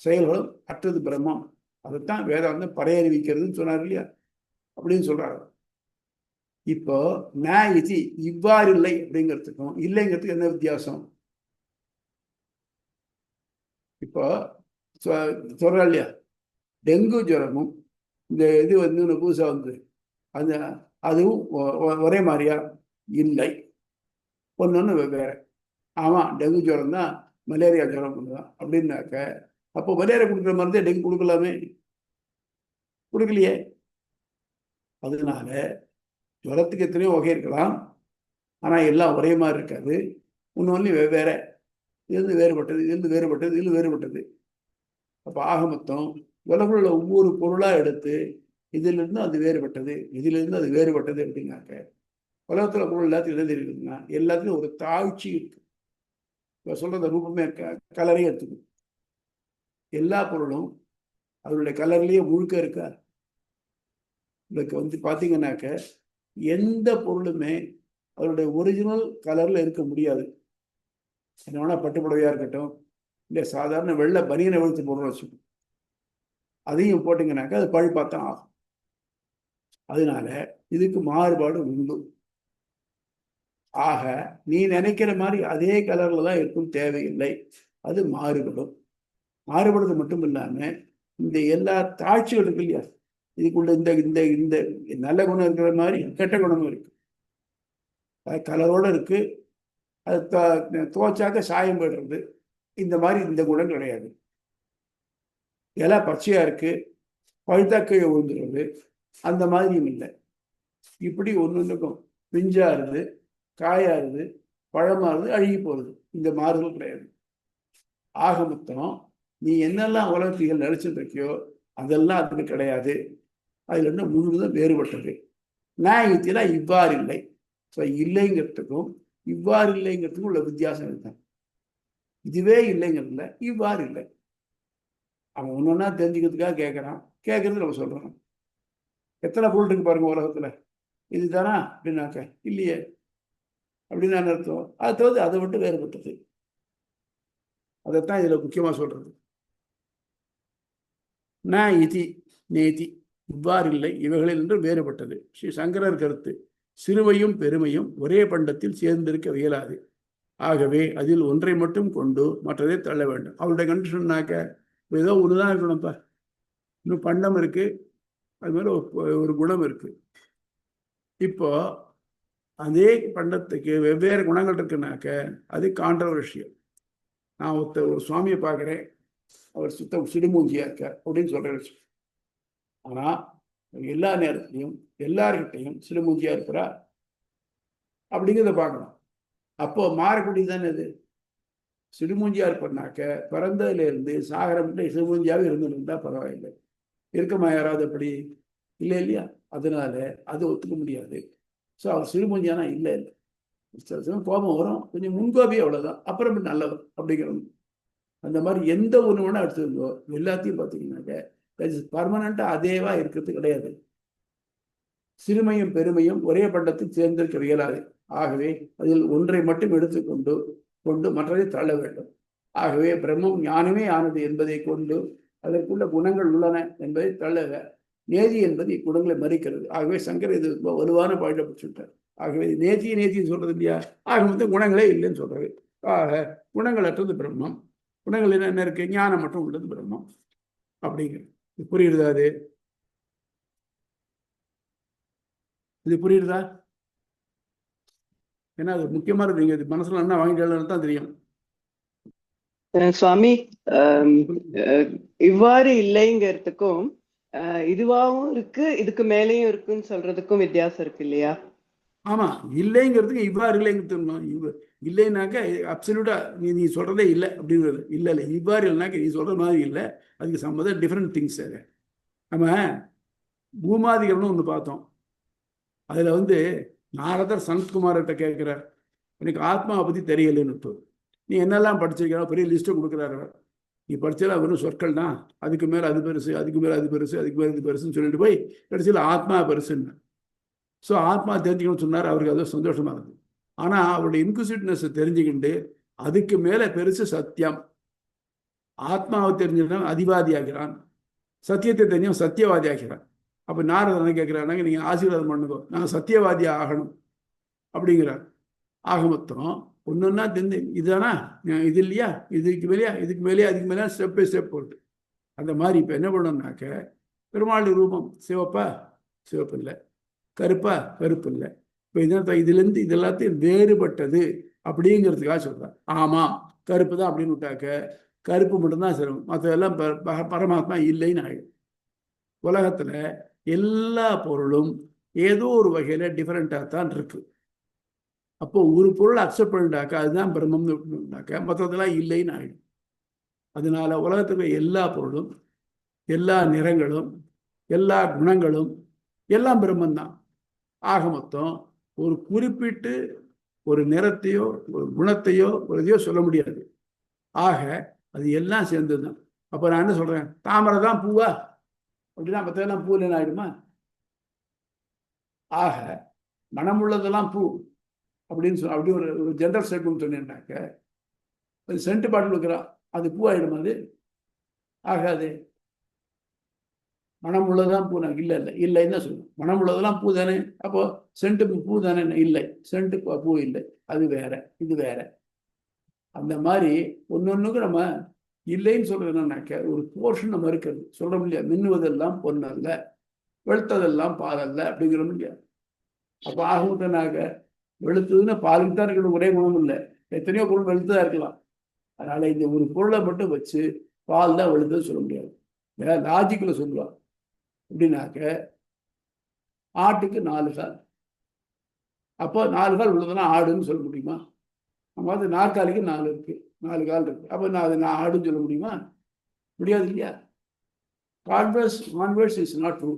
செயல்களும் அற்றது பிரம்மம். அதைத்தான் வேதாந்தம் பறையறிவிக்கிறதுன்னு சொன்னார் இல்லையா, அப்படின்னு சொல்றாரு. இப்போ இது இவ்வாறு இல்லை அப்படிங்கிறதுக்கும் இல்லைங்கிறதுக்கு என்ன வித்தியாசம்? இப்போ சொல்றா இல்லையா, டெங்கு ஜுரமும் இந்த இது வந்து புதுசாக வந்து அந்த அதுவும் ஒரே மாதிரியா? இல்லை, ஒன்று வெவ்வேறு. ஆமாம், டெங்கு ஜுரம் தான் மலேரியா ஜுரம் தான் அப்படின்னாக்க, அப்போ மலேரியா கொடுக்குற மருந்தே டெங்கு கொடுக்கலாமே? கொடுக்கலையே. அதனால ஜுரத்துக்கு எத்தனையோ வகை இருக்கலாம், ஆனால் எல்லாம் ஒரே மாதிரி இருக்காது. ஒன்று வெவ்வேறு, இதுலேருந்து வேறுபட்டது, இதுலேருந்து வேறுபட்டது, இதில் வேறுபட்டது. அப்போ ஆக மொத்தம் உலகில் ஒவ்வொரு பொருளாக எடுத்து இதிலிருந்து அது வேறுபட்டது, இதிலிருந்து அது வேறுபட்டது அப்படின்னாக்க, உலகத்தில் பொருள் எல்லாத்தையும் எழுதிருக்குதுன்னா எல்லாத்துலையும் ஒரு தாழ்ச்சி இருக்கு. இப்போ சொல்கிற ரூபமே கலரையும் எடுத்துக்கும். எல்லா பொருளும் அதனுடைய கலர்லேயே முழுக்க இருக்கா? இதுக்கு வந்து பார்த்தீங்கன்னாக்க எந்த பொருளுமே அதனுடைய ஒரிஜினல் கலரில் இருக்க முடியாது. என்ன வேணால் பட்டுப்புடவையாக இருக்கட்டும், இல்லை சாதாரண வெள்ளை பனியனை வெளுத்து பொருள் வச்சுக்கணும், அதையும் போட்டிங்கனாக்கா அது பழுப்பாத்தான் ஆகும். அதனால இதுக்கு மாறுபாடு உண்டு. ஆக நீ நினைக்கிற மாதிரி அதே கலர்ல தான் இருக்கும் தேவையில்லை, அது மாறுபடும். மாறுபடுறது மட்டும் இல்லாம இந்த எல்லா தாட்சிகள் இருக்கு இல்லையா, இதுக்குள்ள இந்த இந்த இந்த நல்ல குணம் இருக்கிற மாதிரி கெட்ட குணமும் இருக்கு. அது கலரோட இருக்கு, அது துவைச்சாக்க சாயம் போடுறது, இந்த மாதிரி இந்த குணம் கிடையாது. இலை பச்சையா இருக்கு, பழுத்தாக்கை விழுந்துடுறது, அந்த மாதிரியும் இல்லை. இப்படி ஒன்றுக்கும் பிஞ்சாருது, காயாருது, பழமாறுது, அழுகி போகிறது, இந்த மாறுதல் கிடையாது. ஆக மொத்தம் நீ என்னெல்லாம் உலகத்தில் நினைச்சிட்டு இருக்கியோ அதெல்லாம் அதுக்கு கிடையாது. அதுல இருந்து முழுவதும் வேறுபட்டது. நியாயத்தில இவ்வாறு இல்லை. ஸோ இல்லைங்கிறதுக்கும் இவ்வாறு இல்லைங்கிறதுக்கும் உள்ள வித்தியாசம் இதுதான். இதுவே இல்லைங்கிறதுல இவ்வாறு இல்லை. அவன் ஒன்னொன்னா தெரிஞ்சுக்கிறதுக்காக கேட்கறான், கேட்கறது நம்ம சொல்றோம். எத்தனை பொருள் இருக்கு பாருங்க உலகத்துல, இதுதானா அப்படின்னாக்க இல்லையே அப்படின்னு அர்த்தம். அது தவிர அதை விட்டு வேறுபட்டது. அதைத்தான் இதுல முக்கியமா சொல்றது. இதி நேதி, இவ்வாறு இல்லை, இவைகளில் என்று வேறுபட்டது. ஸ்ரீ சங்கரர் கருத்து, சிறுமையும் பெருமையும் ஒரே பண்டத்தில் சேர்ந்திருக்க இயலாது. ஆகவே அதில் ஒன்றை மட்டும் கொண்டு மற்றதை தள்ள வேண்டும். அவருடைய கண்டிஷன்னாக்க ஏதோ ஒண்ணுதான் இருக்கணும்ப்பா, இன்னும் பண்டம் இருக்கு, அது மாதிரி ஒரு குணம் இருக்கு. இப்போ அதே பண்டத்துக்கு வெவ்வேறு குணங்கள் இருக்குனாக்க அது கான்ட்ரவர்ஷியல். நான் ஒரு சுவாமியை பார்க்குறேன், அவர் சுத்தம் சிடுமூஞ்சியா இருக்கார் அப்படின்னு சொல்றேன். ஆனா எல்லா நேரத்திலையும் எல்லார்கிட்டையும் சிடுமூஞ்சியா இருக்கிறா அப்படிங்கிறத பார்க்கணும். அப்போ மாறக்கூடியது தானே இது. சிடுமூஞ்சியா இருப்பாக்க பிறந்ததுல இருந்து சாகரம் சிடுமூஞ்சியாவே இருந்துருந்தா பரவாயில்லை. இருக்கமா யாராவது அப்படி இல்லை இல்லையா? அதனால அது ஒத்துக்க முடியாது. ஸோ அவர் சிடுமூஞ்சியானா இல்லை இல்லை, கோபம் வரும், கொஞ்சம் முன்கோபி, அவ்வளவுதான், அப்புறம் நல்லவர் அப்படிங்கிறது. அந்த மாதிரி எந்த ஒன்று வேணா எடுத்துருந்தோ எல்லாத்தையும் பார்த்தீங்கன்னாக்க பர்மனண்டா அதேவா இருக்கிறது கிடையாது. சிறுமையும் பெருமையும் ஒரே பண்டத்தில் சேர்ந்திருக்க இயலாது. ஆகவே அதில் ஒன்றை மட்டும் எடுத்துக்கொண்டு மற்றதை தள்ள வேண்டும். ஆகவே பிரம்மம் ஞானமே ஆனது என்பதை கொண்டு அதற்குள்ள குணங்கள் உள்ளன என்பதை தள்ளக. நேதி என்பது இக்குணங்களை மறிக்கிறது. ஆகவே சங்கர் இது வலுவான பாயிண்ட பிடிச்சுட்டார். ஆகவே நேத்தின்னு சொல்றது இல்லையா, ஆக வந்து குணங்களே இல்லைன்னு சொல்றது. ஆக குணங்கள் அற்றது பிரம்மம், குணங்கள் என்ன இருக்கு, ஞானம் மட்டும் உள்ளது பிரம்மம் அப்படிங்கிறது. புரியுதா? இது புரியுதா? ஏன்னா அது முக்கியமா நீங்க மனசுல என்ன வாங்கிட்டு தான் தெரியும். சுவாமி, இவ்வாறு இல்லைங்கிறதுக்கும் இதுவாகவும் இருக்கு இதுக்கு மேலேயும் இருக்குன்னு சொல்றதுக்கும் வித்தியாசம் இருக்கு இல்லையா? ஆமா, இல்லைங்கிறதுக்கு இவ்வாறு இல்லைங்கிறது இல்லைன்னாக்க அப்சல்யூட்டா நீ சொல்றதே இல்லை அப்படிங்கிறது இல்லை. இல்லை இவ்வாறு இல்லைனாக்க நீ சொல்ற மாதிரி இல்லை, அதுக்கு சம்மந்தம் டிஃப்ரெண்ட் திங்ஸ். அது நம்ம பூமாதிகள்னு ஒன்று பார்த்தோம். அதுல வந்து நாரதர் சனத்குமார்கிட்ட கேட்கிறார், எனக்கு ஆத்மாவை பத்தி தெரியலன்னு. நீ என்னெல்லாம் படிச்சிருக்கா பெரிய லிஸ்ட்டை கொடுக்குறாரு. நீ படிச்சாலும் வெறும் சொற்கள் தான், அதுக்கு மேல அது பெருசு, அதுக்கு மேல அது பெருசு, அதுக்கு மேல இது பெருசுன்னு சொல்லிட்டு போய் கடைசியில் ஆத்மா பெருசுன்னு. ஸோ ஆத்மா தெரிஞ்சுக்கணும்னு சொன்னார். அவருக்கு அது சந்தோஷமா இருந்தது. ஆனா அவருடைய இன்குசிட்னஸ் தெரிஞ்சுக்கிண்டு அதுக்கு மேல பெருசு சத்தியம். ஆத்மாவை தெரிஞ்சவன் அதிவாதி ஆகிறான், சத்தியத்தை தெரிஞ்சவன் சத்தியவாதி ஆகிறான். அப்ப நாரதர் என்ன கேட்கிறாங்க, நீங்க ஆசீர்வாதம் பண்ணுங்க, நான் சத்தியவாதி ஆகணும் அப்படிங்கிறார். ஆக மொத்தம் ஒன்னொன்னா தெரிஞ்சு இதுதானா, இது இல்லையா, இதுக்கு மேலேயா, இதுக்கு மேலேயா, அதுக்கு மேலே ஸ்டெப் பை ஸ்டெப் போட்டு அந்த மாதிரி. இப்போ என்ன பண்ணணும்னாக்க, பெருமாள் ரூபம் சிவப்பா, சிவப்பு இல்லை, கருப்பா, கருப்பு இல்லை. இப்போ இதான் இதுலேருந்து இது எல்லாத்தையும் வேறுபட்டது அப்படிங்கிறதுக்காக சொல்கிறேன். ஆமாம் கருப்பு தான் அப்படின்னு விட்டாக்க கருப்பு மட்டும்தான் சிரமம், மற்றதெல்லாம் பரமாத்மா இல்லைன்னு ஆகிடும். உலகத்தில் எல்லா பொருளும் ஏதோ ஒரு வகையில் டிஃப்ரெண்ட்டாக தான் இருக்கு. அப்போ ஒரு பொருளை அக்செப்ட் பண்ணிட்டாக்கா அதுதான் பிரம்மம்னு விட்டுனாக்கா மற்றதெல்லாம் இல்லைன்னு ஆகிடும். அதனால உலகத்துக்கு எல்லா பொருளும், எல்லா நிறங்களும், எல்லா குணங்களும் எல்லாம் பிரம்மந்தான். ஆக மொத்தம் ஒரு குறிப்பிட்டு ஒரு நிறத்தையோ ஒரு குணத்தையோ ஒரு இதையோ சொல்ல முடியாது. ஆக அது எல்லாம் சேர்ந்ததுதான். அப்போ நான் என்ன சொல்றேன், தாமரை தான் பூவா அப்படின்னா மற்றதெல்லாம் பூ இல்லைன்னு ஆயிடுமா? ஆக மனமுள்ளதெல்லாம் பூ அப்படின்னு சொல்ல, அப்படி ஒரு ஜென்ரல் ஸ்டேட்மெண்ட் சொன்னேன்னாக்க, அது சென்ட் பாட்டில் இருக்கிறா, அது பூ ஆயிடுமா? அது ஆகாது. மனம் உள்ளதான் பூ, இல்லை இல்லை இல்லைன்னு தான் சொல்லணும். மனம் உள்ளதெல்லாம் பூ தானே, அப்போ சென்ட் பூ தானே? இல்லை, சென்ட் பூ இல்லை, அது வேற, இது வேற. அந்த மாதிரி ஒன்னொன்னுக்கு நம்ம இல்லைன்னு சொல்றது என்னன்னாக்க, ஒரு போர்ஷன் நம்ம இருக்கிறது சொல்றோம் இல்லையா, மின்னுவதெல்லாம் பொன்னல்ல, வெளுத்ததெல்லாம் பாலல்ல அப்படிங்கிறோம் இல்லையா. அப்போ ஆகும்னாக்க வெளுத்ததுன்னா பாலுக்கு தான் இருக்கிற ஒரே குணம் இல்லை, எத்தனையோ பொருள் வெளுத்ததா இருக்கலாம். அதனால இந்த ஒரு பொருளை மட்டும் வச்சு பால் தான் வெளுத்தது சொல்ல முடியாது. லாஜிக்ல சொல்லுவாங்க. அப்படின்னாக்க ஆட்டுக்கு 4 கால், அப்போ 4 கால் உள்ளதுன்னா ஆடுன்னு சொல்ல முடியுமா? நம்ம வந்து நாற்காலிக்கு 4 இருக்கு, 4 கால் இருக்கு, அப்போ நான் ஆடுன்னு சொல்ல முடியுமா? முடியாது இல்லையா. Converse is not true.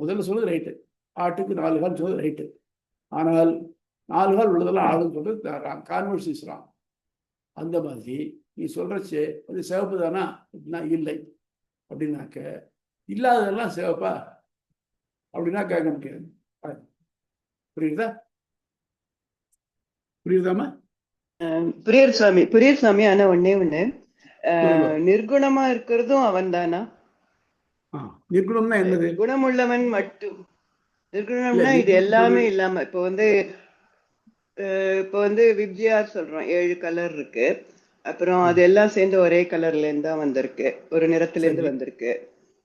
முதல்ல சொல்றது ரைட்டு, ஆட்டுக்கு 4 கால் சொல்றது ரைட்டு. ஆனால் 4 கால் உள்ளதெல்லாம் ஆடுன்னு சொல்றது கான்வர்ஸ் இஸ் ராங். அந்த மாதிரி நீ சொல்றச்சு அது சிவப்பு தானா அப்படின்னா இல்லை, அப்படின்னாக்க இல்லாததெல்லாம் சிவப்பா அப்படின்னா கேட்க முடியாது. புரியுதா? புரியுதாமா? புரியுது சுவாமி. ஆனா ஒண்ணு நிர்குணமா இருக்கிறதும் அவன் தானா? நிர்குணம்னா என்னது? குணமுள்ளவன் மட்டும். நிர்குணம்னா இது எல்லாமே இல்லாம, இப்போ வந்து விப்ஜிஆர் சொல்றோம், 7 கலர் இருக்கு, அப்புறம் அது எல்லாம் சேர்ந்து ஒரே கலர்ல இருந்து தான் வந்திருக்கு, ஒரு நிறத்துல இருந்து வந்திருக்கு.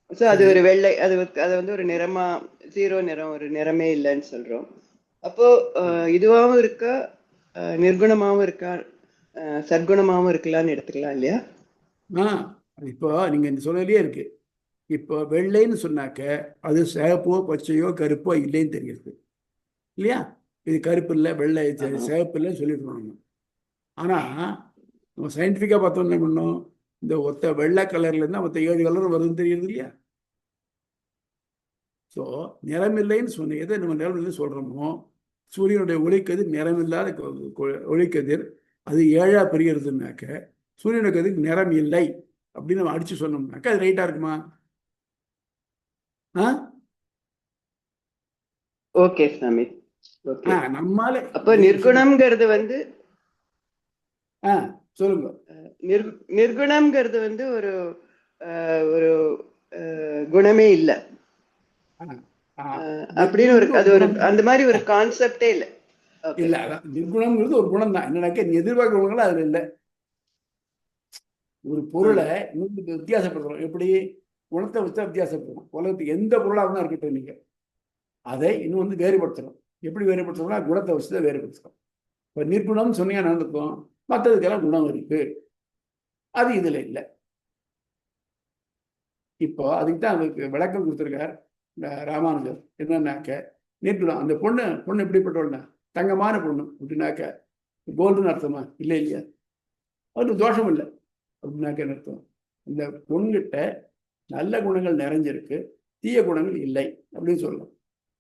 ஸோ அது ஒரு வெள்ளை, அது வந்து ஒரு நிறமா, 0 நிறம், ஒரு நிறமே இல்லைன்னு சொல்றோம். அப்போ இதுவாகவும் இருக்கா, நிர்குணமாவும் இருக்கா, சர்க்குணமாவும் இருக்கலாம்னு எடுத்துக்கலாம் இல்லையா? இப்போ நீங்க சொல்லலையே இருக்கு. இப்போ வெள்ளைன்னு சொன்னாக்க அது சிவப்போ பச்சையோ கருப்போ இல்லைன்னு தெரியுது இல்லையா. இது கருப்பு இல்லை, வெள்ளை, சிவப்பு இல்லைன்னு சொல்லிட்டு. ஆனா நம்ம சயின்டிஃபிக்கா பார்த்தோம் என்ன பண்ணோம், இந்த ஒத்த வெள்ளை கலர்ல இருந்தா மொத்த 7 கலர் வருதுன்னு தெரியுது இல்லையா. ஸோ நிறமில்லைன்னு சொன்ன எதை நம்ம நிறம் இல்லைன்னு சொல்றோமோ, சூரியனுடைய ஒளிக்கதிர் நிறமில்லாத ஒளிக்கதிர், அது 7ஆ பிரிகிறதுனாக்க சூரியனுடைய கதிர் நிறம் இல்லை அப்படின்னு நம்ம அடிச்சு சொன்னோம்னாக்க அது ரைட்டா இருக்குமா? ஓகே சாமி. நம்மால அப்ப நிர்குணம்ங்கிறது வந்து சொல்லுங்க. நிர்குணம்ங்கிறது வந்து ஒரு ஒரு குணமே இல்ல அப்படின்னு ஒரு, அது ஒரு அந்த மாதிரி ஒரு கான்செப்டே இல்ல. இல்ல, நிர்குணம்ங்கிறது ஒரு குணம் தான். என்னன்னாக்க நீ எதிர்பார்க்கிற குணங்கள் அதுல இல்லை. ஒரு பொருளை இன்னும் வித்தியாசப்படுறோம். எப்படி குணத்தை வச்சா வித்தியாசப்படுறோம். உலகத்துக்கு எந்த பொருளாக தான் இருக்கட்டும், நீங்க அதை இன்னும் வந்து வேறுபடுத்தணும். எப்படி வேறுபடுத்தணும்னா குணத்தை வச்சுதான் வேறுபடுத்தணும். இப்போ நிர்குணம்னு சொன்னீங்கன்னா நடக்கும், மற்றதுக்கெல்லாம் குணம் இருக்கு, அது இதுல இல்லை. இப்போ அதுக்கு தான் அதுக்கு விளக்கம் கொடுத்துருக்கார் ராமானுஜர். என்னன்னாக்க நிர்குணம், அந்த பொண்ணு எப்படிப்பட்டவள்னா தங்கமான பொண்ணு அப்படின்னாக்க கோல்டுன்னு அர்த்தமா? இல்லை இல்லையா. அவருக்கு தோஷம் இல்லை அப்படின்னாக்க அர்த்தம், இந்த பொண்ணுகிட்ட நல்ல குணங்கள் நிறைஞ்சிருக்கு, தீய குணங்கள் இல்லை அப்படின்னு சொல்லலாம்.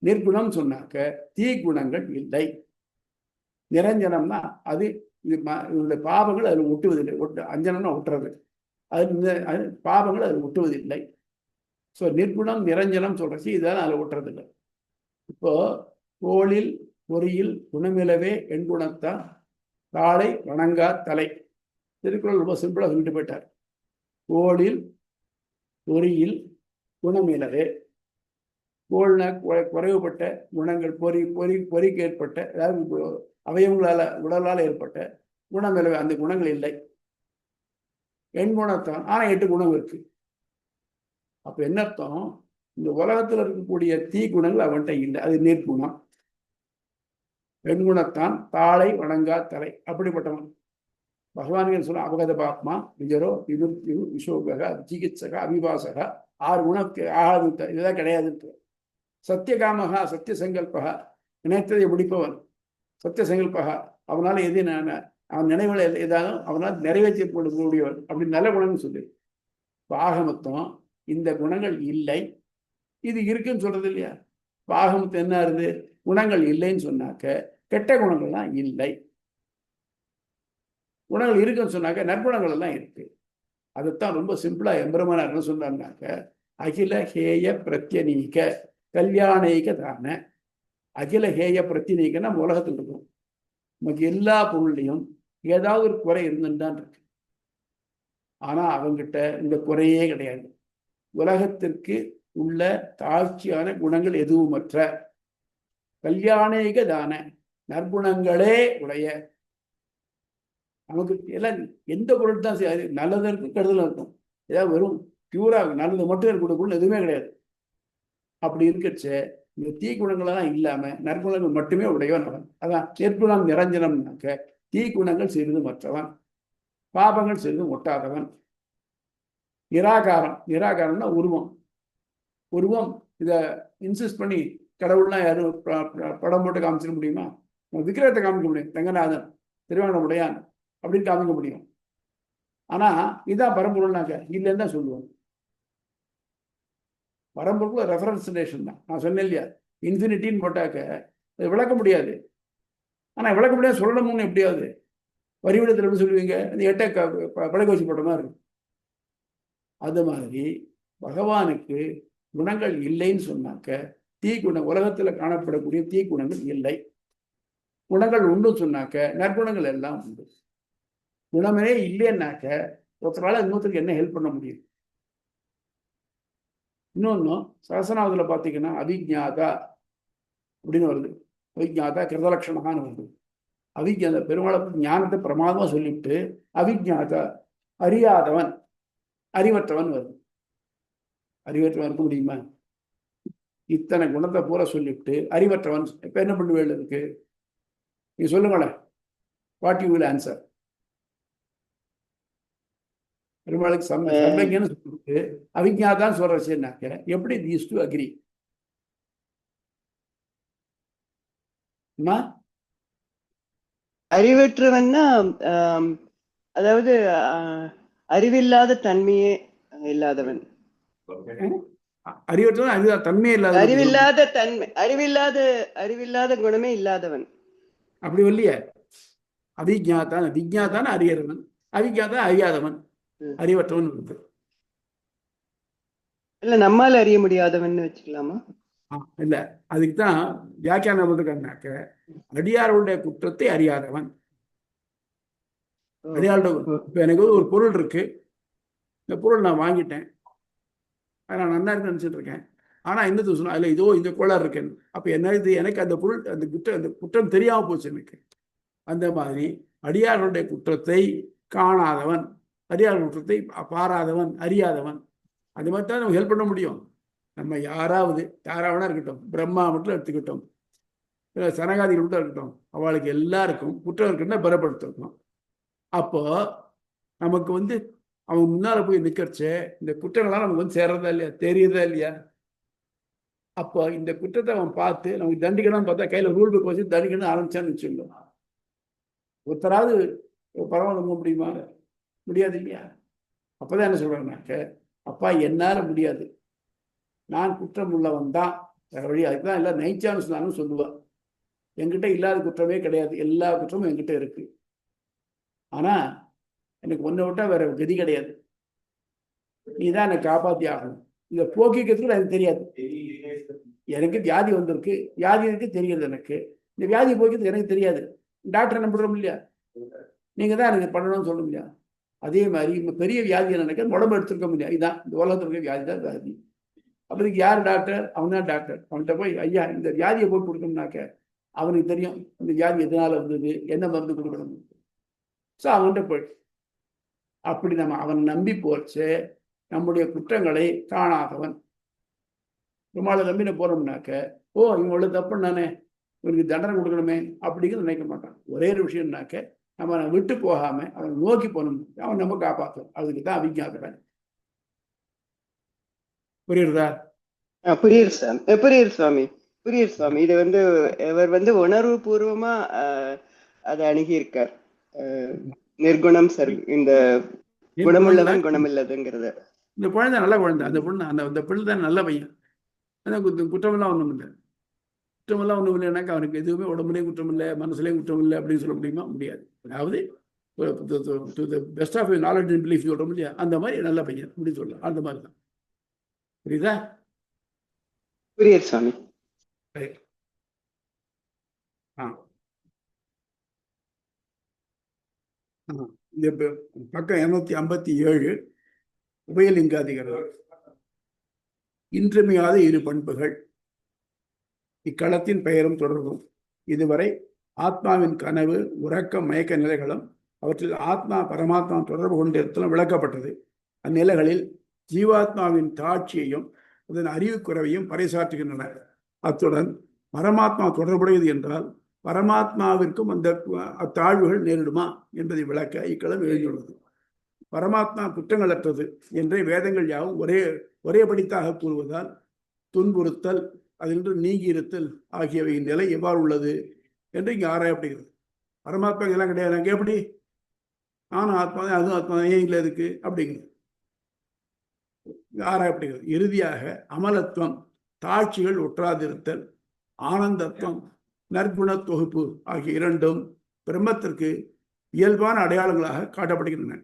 நிர்குணம் சொன்னாக்க தீ குணங்கள் இல்லை. நிரஞ்சனம்னா அது பாவங்கள் அதில் ஒட்டுவதில்லை. அஞ்சனம்னா ஒட்டுறது, அது பாவங்கள் அது ஒட்டுவதில்லை. ஸோ நிர்குணம் நிரஞ்சனம் சொல்றச்சு இதெல்லாம் அதில் ஒட்டுறதில்லை. இப்போ கோளில் பொறியில் குணமிலவே எண்குணத்தான் தாளை வணங்கா தலை. திருக்குறள் ரொம்ப சிம்பிளா சொல்லிட்டு போயிட்டார். கோளில் பொறியில் குணமிலவே, கோள்னா குறைவுபட்ட குணங்கள், பொறிக்கு ஏற்பட்ட, அதாவது அவயவங்களால உடலால் ஏற்பட்ட குணமிலவே, அந்த குணங்கள் இல்லை. எண்குணத்தான், ஆனா 8 குணம் இருக்கு. அப்ப என்ன அர்த்தம்? இந்த உலகத்துல இருக்கக்கூடிய தீ குணங்கள் அவன்கிட்ட இல்லை, அது நீர்க்குணம். வெண்குணத்தான் தாளை வணங்கா தலை, அப்படிப்பட்டவன் பகவான் சொல்ல. அபகத பாப்மா விஜரோ இது விஷோக சிகிச்சக அபிபாசக 6 குணம் ஆகாது, இதுதான் கிடையாது. சத்தியகாமகா சத்திய சங்கல்பகா, நினைத்ததை முடிப்பவன். சத்திய சங்கல்பகா, அவனால எது அவன் நினைவுகள் ஏதாலும் அவனால் நிறைவேற்றி கொடுக்கக்கூடியவன். அப்படி நல்ல குணம்னு சொல்லு. பாகமத்தம் இந்த குணங்கள் இல்லை, இது இருக்குன்னு சொல்றது இல்லையா? பாகமத்தம் என்ன ஆகுது? குணங்கள் இல்லைன்னு சொன்னாக்க கெட்ட குணங்கள்லாம் இல்லை, குணங்கள் இருக்குன்னு சொன்னாக்க நற்குணங்கள் எல்லாம் இருக்கு. அதைத்தான் ரொம்ப சிம்பிளா எம்பெருமானார் என்ன சொன்னார்னாக்க, அகில ஹேய பிரத்யநீக கல்யாணிக தான. அகில ஹேய பிரத்யநீகன்னா உலகத்தில் இருக்கும். நமக்கு எல்லா பொருள்லையும் ஏதாவது ஒரு குறை இருந்துதான் இருக்கு. ஆனா அவங்கிட்ட இந்த குறையே கிடையாது. உலகத்திற்கு உள்ள தாழ்ச்சியான குணங்கள் எதுவுமற்ற கல்யாணிக தான நற்குணங்களே உடைய. நமக்கு எல்லாம் எந்த பொருள் தான் நல்லது இருக்கும் கெடுதல் இருக்கும். ஏதாவது வெறும் பியூரா நல்லது மட்டும் இருக்கக்கூடிய எதுவுமே கிடையாது. அப்படி இருக்கச்ச இந்த தீ குணங்களெல்லாம் இல்லாம நற்குணங்கள் மட்டுமே உடையவன் அவன். அதான் நெற்குணம் நிரஞ்சனம்னாக்க தீ குணங்கள் சிறிது மற்றவன், பாபங்கள் சிறிது ஒட்டாதவன். நிராகாரம், நிராகாரம்னா உருவம். உருவம் இதை இன்சிஸ்ட் பண்ணி கடவுள்லாம் யாரும் படம் போட்டு காமிச்சிட முடியுமா? விக்கிரகத்தை காமிக்க முடியும், ரங்கநாதன் திருவாங்கமுடையான் அப்படின்னு காமிக்க முடியும். ஆனா இதான் பரம்பொருள்னாக்க இல்லைன்னு தான் சொல்லுவோம். பரம்பொருள் ரெஃபரன்ஸ் ரிலேஷன் தான். நான் சொன்னேன் இல்லையா, இன்ஃபினிட்டின்னு போட்டாக்க அது விளக்க முடியாது. ஆனா விளக்க முடியாது சொல்லணும்னு எப்படியாவது வரிவிடத்தில் எப்படி சொல்லுவீங்க? அந்த எட்டை பழக வச்சு போட்ட மாதிரி இருக்கும். அது மாதிரி பகவானுக்கு குணங்கள் இல்லைன்னு சொன்னாக்க தீ குணம், உலகத்துல காணப்படக்கூடிய தீ குணங்கள் இல்லை. குணங்கள் உண்டு சொன்னாக்க நற்குணங்கள் எல்லாம் உண்டு. குணமே இல்லைன்னாக்க ஒருத்தரால இன்னொருத்தருக்கு என்ன ஹெல்ப் பண்ண முடியும்? இன்னொன்னு சகசநாமத்துல பாத்தீங்கன்னா அவிஜாதா அப்படின்னு வருது. அவிஜாதா கிருதலட்சணான்னு வருது. அவிஜாத பெருமாளை ஞானத்தை பிரமாதமா சொல்லிவிட்டு அவிஜாதா அறியாதவன், அறிவற்றவன் வருது. அறிவற்றவன் இருக்க முடியுமா? இத்தனை குணத்தை பூரா சொல்லிவிட்டு அறிவற்றவன் இப்ப என்ன பண்ணுவேன் இருக்கு? நீ சொல்லுங்களேன், வாட் யூ வில் ஆன்சர்? பெருமாளுக்கு சர்வஜன்னு சொல்லிட்டு அவிஜாதான்னு சொல்ற விஷயம்னாக்க எப்படி தீஸ் டு அக்ரி? அறிவற்றவன்னா அதாவது அறிவில்லாத தன்மையே இல்லாதவன். அறிவற்றவன் அது தன்மையே இல்லாத, அறிவில்லாத தன்மை, அறிவில்லாத குணமே இல்லாதவன். அப்படி இல்லையா? அவிஜாதான் விஜாதான் அறியறவன், அவிஜாதான் அறியாதவன், அறிவற்றவன் இருக்கு. இல்ல நம்மால அறிய முடியாதவன் வச்சுக்கலாமா? இல்ல, அதுக்குதான் வியாக்கியானம் இருக்காக்க அடியாருடைய குற்றத்தை அறியாதவன். அடியாரோட இப்ப எனக்கு ஒரு பொருள் இருக்கு, இந்த பொருள் நான் வாங்கிட்டேன், நான் நல்லா இருக்கு நினைச்சிட்டு இருக்கேன். ஆனா என்னது சொன்னா இல்ல இதோ இந்த கோளாறு இருக்கேன். அப்ப என்ன இது? எனக்கு அந்த பொருள் அந்த குற்றம் தெரியாம போச்சு எனக்கு. அந்த மாதிரி அடியாருடைய குற்றத்தை காணாதவன், அடியார் குற்றத்தை பாராதவன், அறியாதவன். அது மாதிரி தான் நம்ம ஹெல்ப் பண்ண முடியும். நம்ம யாராவது யாராவனா இருக்கட்டும், பிரம்மா மட்டும் எடுத்துக்கிட்டோம், இல்லை சனகாதிகள் மட்டும் இருக்கட்டும், அவளுக்கு எல்லாருக்கும் குற்றம் இருக்குன்னா பலப்படுத்தணும். அப்போ நமக்கு அவன் முன்னால போய் நிற்கிறச்சே இந்த குற்றங்கள்லாம் நமக்கு சேர்றதா இல்லையா, தெரியுதா இல்லையா? அப்போ இந்த குற்றத்தை அவன் பார்த்து நமக்கு தண்டிக்கணும்னு பார்த்தா கையில ரூல் புக் வச்சு தண்டிக்கணும்னு ஆரம்பிச்சான்னு வச்சுக்கணும். ஒருத்தராவது பரவாயில்ல முடியுமா? முடியாது இல்லையா? அப்பதான் என்ன சொல்றாங்கனாக்க, அப்பா என்னால முடியாது, நான் குற்றம் உள்ளவன் தான், வேற வழி. அதுதான் எல்லாம் நைச்சான்னு சொன்னாலும் சொல்லுவா. என்கிட்ட இல்லாத குற்றமே கிடையாது, எல்லா குற்றமும் என்கிட்ட இருக்கு. ஆனா எனக்கு ஒன்றை விட்டா வேற கதி கிடையாது. நீ தான் என்னை காப்பாற்றி ஆகணும். இதை போக்கிக்கிறதுக்கு எனக்கு தெரியாது. எனக்கு வியாதி வந்திருக்கு, வியாதி இருக்கு தெரியுது எனக்கு. இந்த வியாதி போக்கிக்கிறது எனக்கு தெரியாது. டாக்டர் என்ன பண்ணுறோம் இல்லையா, நீங்கள் தான் எனக்கு பண்ணணும்னு சொல்ல முடியாது. அதே மாதிரி இப்போ பெரிய வியாதி நினைக்க உடம்பு எடுத்துருக்க முடியாது. இதுதான் இந்த உலகத்தில் இருக்க வியாதி தான் வியாதி. அப்போதைக்கு யார் டாக்டர்? அவன் தான் டாக்டர். அவன்கிட்ட போய் ஐயா இந்த வியாதியை போட்டு கொடுக்கணும்னாக்க அவனுக்கு தெரியும் இந்த வியாதி எதனால வந்தது, என்ன மருந்து கொடுக்கணும். ஸோ அவன்கிட்ட போய் அப்படி நம்ம அவன் நம்பி போச்சு நம்முடைய குற்றங்களை காணாதவன். பெருமாளை நம்பி போறோம்னாக்க ஓ இவங்களோட தப்பு நானே, இவனுக்கு தண்டனை கொடுக்கணுமே அப்படிங்கிறது நினைக்க மாட்டான். ஒரே ஒரு விஷயம்னாக்க நம்ம அவனை விட்டு போகாம அவனை நோக்கி போகணும், அவன் நம்ம காப்பாற்றும். அதுக்கு தான் அவிஞ்ஞாதவன். புரியுறதா? புரியுது சார், புரியுது சுவாமி, புரியுது சுவாமி. இது இவர் உணர்வு பூர்வமா அதை அணுகியிருக்கார். நிர்குணம் சரி, இந்த குணமுள்ளவன் குணமில்லதுங்கிறது. இந்த குழந்தை நல்ல குழந்தை, அந்த பொண்ணு அந்த பிள்ளை தான் நல்ல பையன். குற்றமெல்லாம் ஒன்றும் இல்லை. குற்றமெல்லாம் ஒன்றும் இல்லைனாக்கா அவனுக்கு எதுவுமே உடம்புலேயும் குற்றம் இல்லை, மனசுலேயும் குற்றம் இல்லை அப்படின்னு சொல்ல முடியுமா? முடியாது. அதாவது best of knowledge and belief சொல்கிறோம் இல்லையா, அந்த மாதிரி நல்ல பையன் அப்படின்னு சொல்லலாம். அந்த மாதிரி தான். புரியுதா? புரியுது சாமி. இந்த பக்கம் 257 உபயலிங்காதிகாரம். இன்றியமையாத இரு பண்புகள் இக்களத்தின் பெயரும் தொடர்பும். இதுவரை ஆத்மாவின் கனவு, உறக்கம், மயக்க நிலைகளும் அவற்றில் ஆத்மா பரமாத்மா தொடர்பு கொண்டிருத்தலும் விளக்கப்பட்டது. அந்நிலைகளில் ஜீவாத்மாவின் தாட்சியையும் அதன் அறிவுக்குறவையும் பறைசாற்றுகின்றன. அத்துடன் பரமாத்மா தொடர்புடையது என்றால் பரமாத்மாவிற்கும் அந்த அத்தாழ்வுகள் நேரிடுமா என்பதை விளக்க இக்களம் எழுதியுள்ளது. பரமாத்மா குற்றங்களற்றது என்றே வேதங்கள் யாவும் ஒரேபடித்தாக கூறுவதால் துன்புறுத்தல், அதின்று நீங்கி இருத்தல் ஆகியவையின் நிலை எவ்வாறு உள்ளது என்று இங்கே ஆராயப்படுகிறது. பரமாத்மா இதெல்லாம் கிடையாது, அங்கே எப்படி ஆனா ஆத்மா தான், அதுவும் ஆத்மா தான், ஏன் இல்லை இருக்கு அப்படிங்கிறது ஆராயப்படுகிறது. இறுதியாக அமலத்துவம், தாட்சிகள் ஒற்றாதிருத்தல், ஆனந்தத்துவம், நற்குண தொகுப்பு ஆகிய இரண்டும் பிரம்மத்திற்கு இயல்பான அடையாளங்களாக காட்டப்படுகின்றன.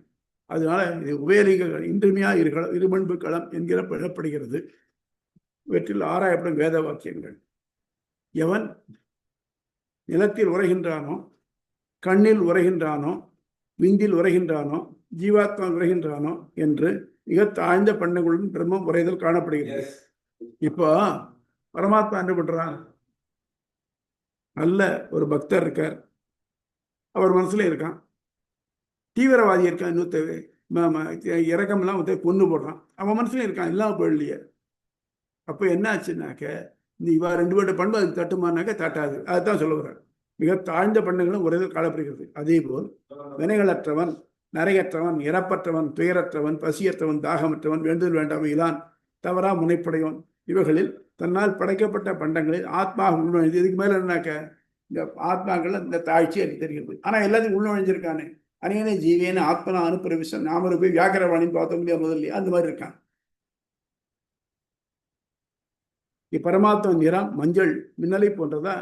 அதனால இது உபயலிங்க இன்றியமையா இருபண்பு களம் என்கிற பெறப்படுகிறது. இவற்றில் ஆராயப்படும் வேத வாக்கியங்கள். எவன் நிலத்தில் உரைகின்றானோ, கண்ணில் உரைகின்றானோ, விந்தில் உரைகின்றானோ, ஜீவாத்மா உரைகின்றானோ என்று மிக தாழ்ந்த பண்ணங்களுடன் பிரம்மம் உரைதல் காணப்படுகிறது. இப்போ பரமாத்மா என்ன பண்றான்? நல்ல ஒரு பக்தர் இருக்கார், அவர் மனசுல இருக்கான். தீவிரவாதி இருக்கான், இறக்கமெல்லாம் கொண்டு போடுறான், அவன் மனசுல இருக்கான், எல்லாம் போயிடலையே. அப்போ என்ன ஆச்சுன்னாக்க இவா ரெண்டு பேருடைய பண்பு அதுக்கு தட்டுமானாக்க தட்டாது. அதுதான் சொல்ல வர்றார். மிக தாழ்ந்த பண்ணங்களும் ஒரே காணப்படுகிறது. அதே போல் வினைகளற்றவன், நரையற்றவன், இறப்பற்றவன், துயரற்றவன், பசியற்றவன், தாகமற்றவன், வேண்டுதல் வேண்டாமையிலான், தவறா முனைப்படையோன், இவர்களில் தன்னால் படைக்கப்பட்ட பண்டங்களில் ஆத்மா உள்நுழைஞ்சு. இதுக்கு மேல என்னன்னாக்க இந்த ஆத்மாக்கள் இந்த தாழ்ச்சி எனக்கு தெரிகிறது. ஆனா எல்லாத்தையும் உள்நுழைஞ்சிருக்கானே. அநேகனே ஜீவேன ஆத்மனா அனுப்பிரவிசம் நாம போய் வியாக்கரவாணின்னு பார்த்தோம் இல்லையா முதல்ல, அந்த மாதிரி இருக்கான். இப்பரமாத்மா நிறம் மஞ்சள் மின்னலை போன்றதா?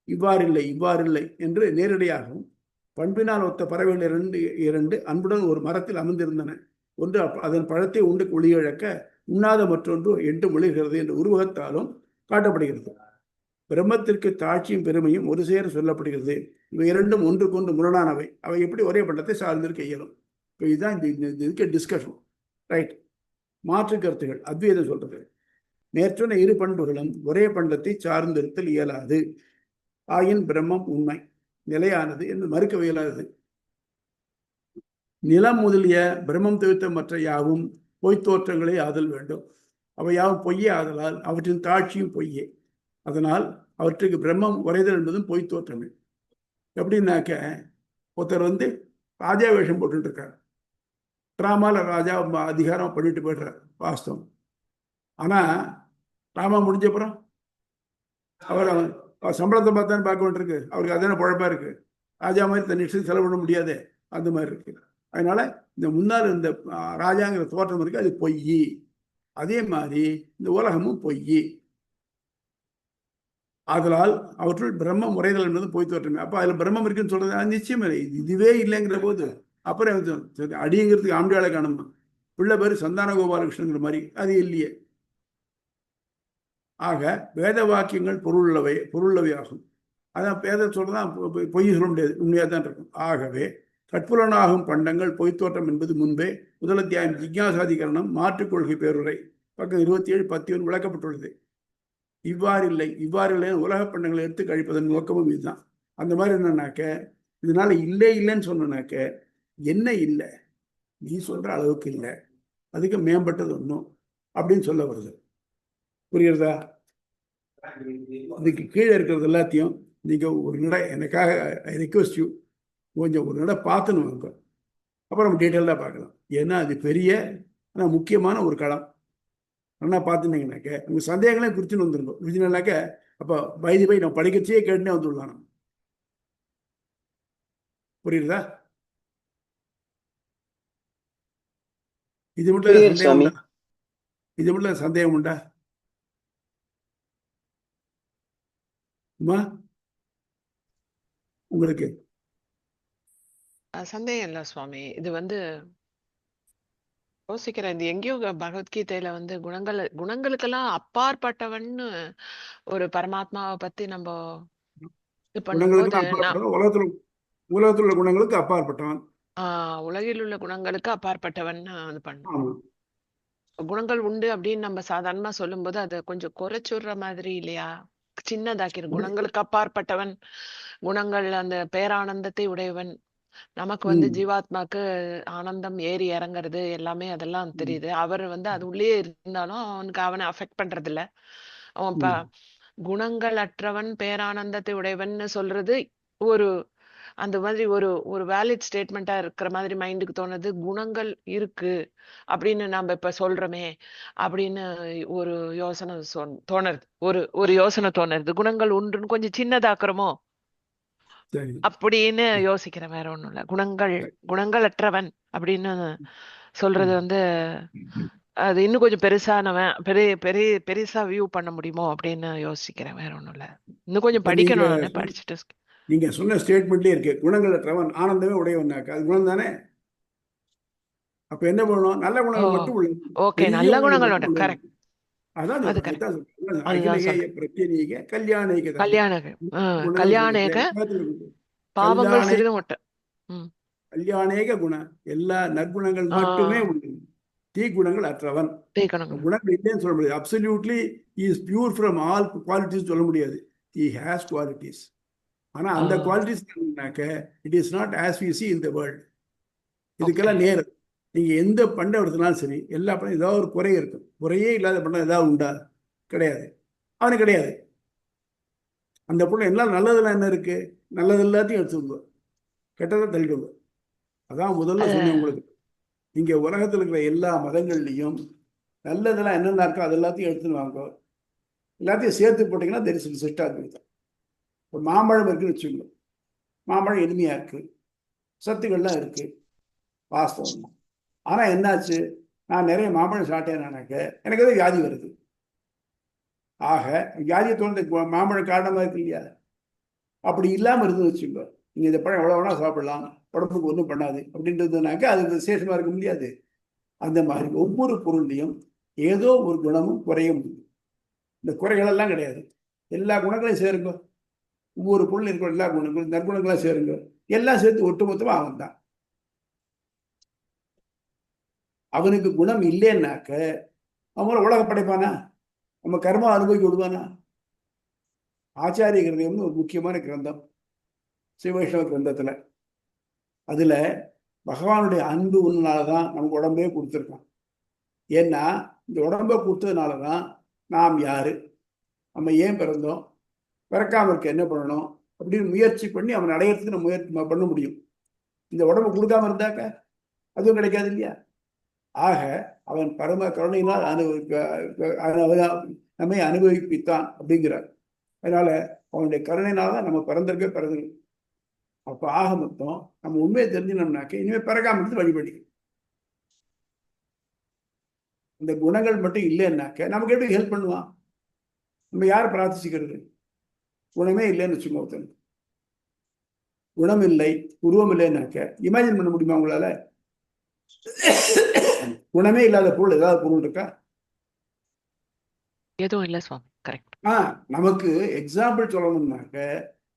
இவ்வாறில்லை என்று நேரடியாகவும் பண்பினால் ஒத்த பறவைகள் இரண்டு அன்புடன் ஒரு மரத்தில் அமர்ந்திருந்தன. ஒன்று அதன் பழத்தை உண்டு ஒளியிழக்க, உண்ணாத மற்றொன்று எட்டு ஒளிர்கிறது என்ற உருவகத்தாலும் காட்டப்படுகிறது. பிரம்மத்திற்கு தாட்சியும் பெருமையும் ஒரு சேர சொல்லப்படுகிறது. இவை இரண்டும் ஒன்றுக்கொன்று முரணானவை. அவை எப்படி ஒரே பண்டத்தை சார்ந்திருக்க இயலும்? இப்போ இதுதான் இதுக்கு டிஸ்கஷன். ரைட். மாற்று கருத்துகள் அத்வைதம் சொல்றது. நேற்றொன்ன இரு பண்புகளும் ஒரே பண்டத்தை சார்ந்திருத்தல் இயலாது. ஆயின் பிரம்மம் உண்மை நிலையானது என்று மறுக்க இயலாதது. நிலம் முதலிய பிரம்மம் தவிர்த்த மற்ற யாவும் பொய்த்தோற்றங்களே ஆதல் வேண்டும். அவை யாவும் பொய்யே ஆதலால் அவற்றின் தாட்சியும் பொய்யே. அதனால் அவற்றுக்கு பிரம்மம் உரைதல் என்பதும் பொய்த்தோற்றங்கள். எப்படின்னாக்க ஒருத்தர் ராஜா வேஷம் போட்டுட்டு இருக்கார். டிராமால ராஜா அதிகாரம் பண்ணிட்டு போய்டுறார், வாஸ்தவம். ஆனா டிராமா முடிஞ்சப்புறம் அவர் சம்பளத்தை பார்த்தான்னு பார்க்க வேண்டியிருக்கு. அவருக்கு அதான பழப்பா இருக்கு. ராஜா மாதிரி தன் இஷ்டத்துக்கு செலவு பண்ண முடியாது, அந்த மாதிரி இருக்கு. அதனால இந்த முன்னால் இந்த ராஜாங்கிற தோற்றம் இருக்கு, அது பொய். அதே மாதிரி இந்த உலகமும் பொய். அதனால் அவற்றுள் பிரம்மம் உரைதல் என்பது பொய் தோற்றமே. அப்போ அதில் பிரம்மம் இருக்குன்னு சொல்றது நிச்சயம் இல்லை. இதுவே இல்லைங்கிற போது அப்புறம் அடிங்கிறதுக்கு ஆம்பியாளை காணுமா? பிள்ளை பேர் சந்தான கோபாலகிருஷ்ணங்கிற மாதிரி அது இல்லையே. ஆக வேத வாக்கியங்கள் பொருளுள்ளவை ஆகும். அதான் வேத சொல்றதான் பொய் சொல்ல முடியாது, உண்மையாக தான் இருக்கும். ஆகவே கற்புலனாகும் பண்டங்கள் பொய்த்தோற்றம் என்பது முன்பே முதல் அத்தியாயம் ஜிக்ஞாசாதிகரணம் மாற்றுக் கொள்கை பேருரை பக்கம் 27 10 விளக்கப்பட்டுள்ளது. இவ்வாறு இல்லை உலக பண்டங்களை எடுத்து கழிப்பதன் நோக்கமும் இதுதான். அந்த மாதிரி என்னன்னாக்க இதனால இல்லைன்னு சொன்னாக்க என்ன இல்லை, நீ சொல்ற அளவுக்கு இல்லை, அதுக்கு மேம்பட்டது ஒன்றும் அப்படின்னு சொல்ல வருது. புரியுறதா? இதுக்கு கீழே இருக்கிறது எல்லாத்தையும் நீங்க ஒரு நடை எனக்காக ஐ ரிக்வெஸ்ட் யூ கொஞ்சம் ஒரு நடை பார்த்துன்னு வாங்க, அப்புறம் டீட்டெயிலாக பார்க்கலாம். ஏன்னா அது பெரிய ஆனால் முக்கியமான ஒரு களம். நல்லா பார்த்துட்டீங்கன்னாக்க உங்கள் சந்தேகங்களையும் குறிச்சுன்னு வந்துருங்க. குறிச்சுனாக்க அப்போ பைதி போய் நம்ம படிக்கச்சே கேட்டுனே வந்துடலாம். புரியுதா? இது மட்டும் சந்தேகம் உண்டா? இது மட்டும் சந்தேகம் உண்டா? உங்களுக்கு சந்தேகம் இல்ல சுவாமி. இது வந்து யோசிக்கிறேன், இது எங்கேயோ பகவத்கீதையில வந்து குணங்களுக்கெல்லாம் அப்பாற்பட்டவன்னு ஒரு பரமாத்மாவை பத்தி நம்ம இது பண்ணும்போது உலகத்தில் உள்ள குணங்களுக்கு அப்பாற்பட்டவன், உலகில் உள்ள குணங்களுக்கு அப்பாற்பட்டவன் இது பண்ணும். குணங்கள் உண்டு அப்படின்னு நம்ம சாதாரணமா சொல்லும் போது அதை கொஞ்சம் குறைச்சுடுற மாதிரி இல்லையா, சின்னதாக்கிற. குணங்களுக்கு அப்பாற்பட்டவன், குணங்கள் அந்த பேரானந்தத்தை உடையவன். நமக்கு வந்து ஜீவாத்மாக்கு ஆனந்தம் ஏறி இறங்குறது எல்லாமே அதெல்லாம் தெரியுது. அவர் வந்து அது உள்ளே இருந்தாலும் அவனை அஃபெக்ட் பண்றது இல்ல. அவன் குணங்கள் அற்றவன் பேரானந்தத்தை உடையவன் சொல்றது ஒரு அந்த மாதிரி ஒரு வேலிட் ஸ்டேட்மெண்டா இருக்கிற மாதிரி மைண்டுக்கு தோணுது. குணங்கள் இருக்கு அப்படின்னு நம்ம இப்ப சொல்றோமே அப்படின்னு ஒரு யோசனை தோணுது. ஒரு யோசனை தோணுது, குணங்கள் ஒன்றுன்னு கொஞ்சம் சின்னதாக்குறோமோ அப்படின்னு யோசிக்கிறேன். வேற ஒண்ணும் இல்ல. குணங்கள் அற்றவன் அப்படின்னு சொல்றது வந்து அது இன்னும் கொஞ்சம் பெருசானவன், பெருசா வியூ பண்ண முடியுமோ அப்படின்னு யோசிக்கிறேன். வேற ஒண்ணும் இல்ல. இன்னும் கொஞ்சம் படிக்கணும். நான் படிச்சுட்டு நீங்க சொன்ன ஸ்டேட்மெண்ட்லயே இருக்கு, குணங்கள் அற்றவன் ஆனந்தமே உடையவனாக்க அது குணம் தானே. அப்ப என்ன பண்ணணும்? நல்ல குணங்கள் மட்டும் உள்ளது. ஓகே, நல்ல குணங்கள் கரெக்ட். அதான் கல்யாணேக பாவங்கள் சிறிதும் கல்யாணேக குணம், எல்லா நற்குணங்கள் மட்டுமே உண்டு, தீக்குணங்கள் அற்றவன். குணங்கள் இல்லைன்னு சொல்ல முடியாது. Absolutely is pure from all qualities சொல்ல முடியாது. he has qualities. ஆனா அந்த qualities it is not as we see in the world. இதுக்கெல்லாம் நேரம் நீங்க எந்த பண்டம் எடுத்தனாலும் சரி, எல்லா பண்டம் ஏதாவது ஒரு குறை இருக்கும். குறையே இல்லாத பண்டம் ஏதாவது உண்டா? கிடையாது. அவனுக்கு கிடையாது. அந்த பொண்ணு எல்லாம் நல்லதெல்லாம் என்ன இருக்கு? நல்லது எல்லாத்தையும் எடுத்துக்கோங்க, கெட்டதை தள்ளிடுங்க. அதான் முதல்ல சொன்னேன் உங்களுக்கு. இங்க உலகத்தில் இருக்கிற எல்லா மதங்கள்லையும் நல்லதெல்லாம் என்னென்ன இருக்கோ அது எல்லாத்தையும் எடுத்துன்னு வாங்க, எல்லாத்தையும் சேர்த்து போட்டீங்கன்னா தெரியும் சிஷ்டாத்மிதம். இப்போ மாம்பழம் இருக்குன்னு வச்சுக்கோங்க, மாம்பழம் இனிமையா இருக்கு, சத்துக்கள்லாம் இருக்கு, வாஸ்தவம். ஆனா என்னாச்சு, நான் நிறைய மாம்பழம் சாப்பிட்டேன்னாக்க எனக்கு ஏதோ வியாதி வருது. ஆக வியாதியை தோணுது மாம்பழம் காரணமா இருக்கு இல்லையா? அப்படி இல்லாம இருந்து வச்சுக்கோ, நீங்க இந்த பழம் எவ்வளவு வேணா சாப்பிடலாம், உடம்புக்கு ஒன்றும் பண்ணாது அப்படின்றதுனாக்க அது விசேஷமா இருக்க முடியாது. அந்த மாதிரி ஒவ்வொரு பொருள்லையும் ஏதோ ஒரு குணமும் குறையும். இந்த குறைகள் எல்லாம் கிடையாது, எல்லா குணங்களையும் சேருங்க. ஒவ்வொரு பொருள் இருக்கிற எல்லா குணங்களும் நற்குணங்களாம் சேருங்க, எல்லாம் சேர்த்து ஒட்டுமொத்தமா அவன் தான். அவனுக்கு குணம் இல்லைன்னாக்க அவங்கள உலக படைப்பானா? நம்ம கர்மா அனுபவிக்க விடுவானா? ஆச்சாரிய கிரந்தம்னு ஒரு முக்கியமான கிரந்தம் சிவவைஷ்ணவ கிரந்தத்துல, அதுல பகவானுடைய அன்பு ஒன்றுனாலதான் நமக்கு உடம்பே கொடுத்துருக்கான். ஏன்னா இந்த உடம்பை கொடுத்ததுனாலதான் நாம் யாரு, நம்ம ஏன் பிறந்தோம், பிறக்காம இருக்க என்ன பண்ணணும் அப்படின்னு முயற்சி பண்ணி அவன் அடையிறதுக்கு நம்ம முயற்சி பண்ண முடியும். இந்த உடம்பை கொடுக்காம இருந்தாக்க அதுவும் கிடைக்காது இல்லையா? ஆக அவன் பரம கருணையினால் நம்மை அனுபவிப்பித்தான் அப்படிங்கிறார். அதனால அவனுடைய கருணையினால்தான் நம்ம பிறந்திருக்க. அப்ப ஆக மொத்தம் நம்ம உண்மையை தெரிஞ்சினோம்னாக்க இனிமே பிறக்காம இருந்து வழிபடிக்கும். இந்த குணங்கள் மட்டும் இல்லைன்னாக்க நமக்கு எப்படி ஹெல்ப் பண்ணுவான்? நம்ம யாரை பிரார்த்திச்சுக்கிறது? குணமே இல்லைன்னு வச்சுக்கோங்க. குணம் இல்லை, உருவம் இல்லைன்னாக்க இமேஜின் பண்ண முடியுமா உங்களால? குணமே இல்லாத பொருள் ஏதாவது பொருள் இருக்கா? எதுவும் இல்ல சுவாமி. கரெக்ட். நமக்கு எக்ஸாம்பிள் சொல்லணும்னாக்க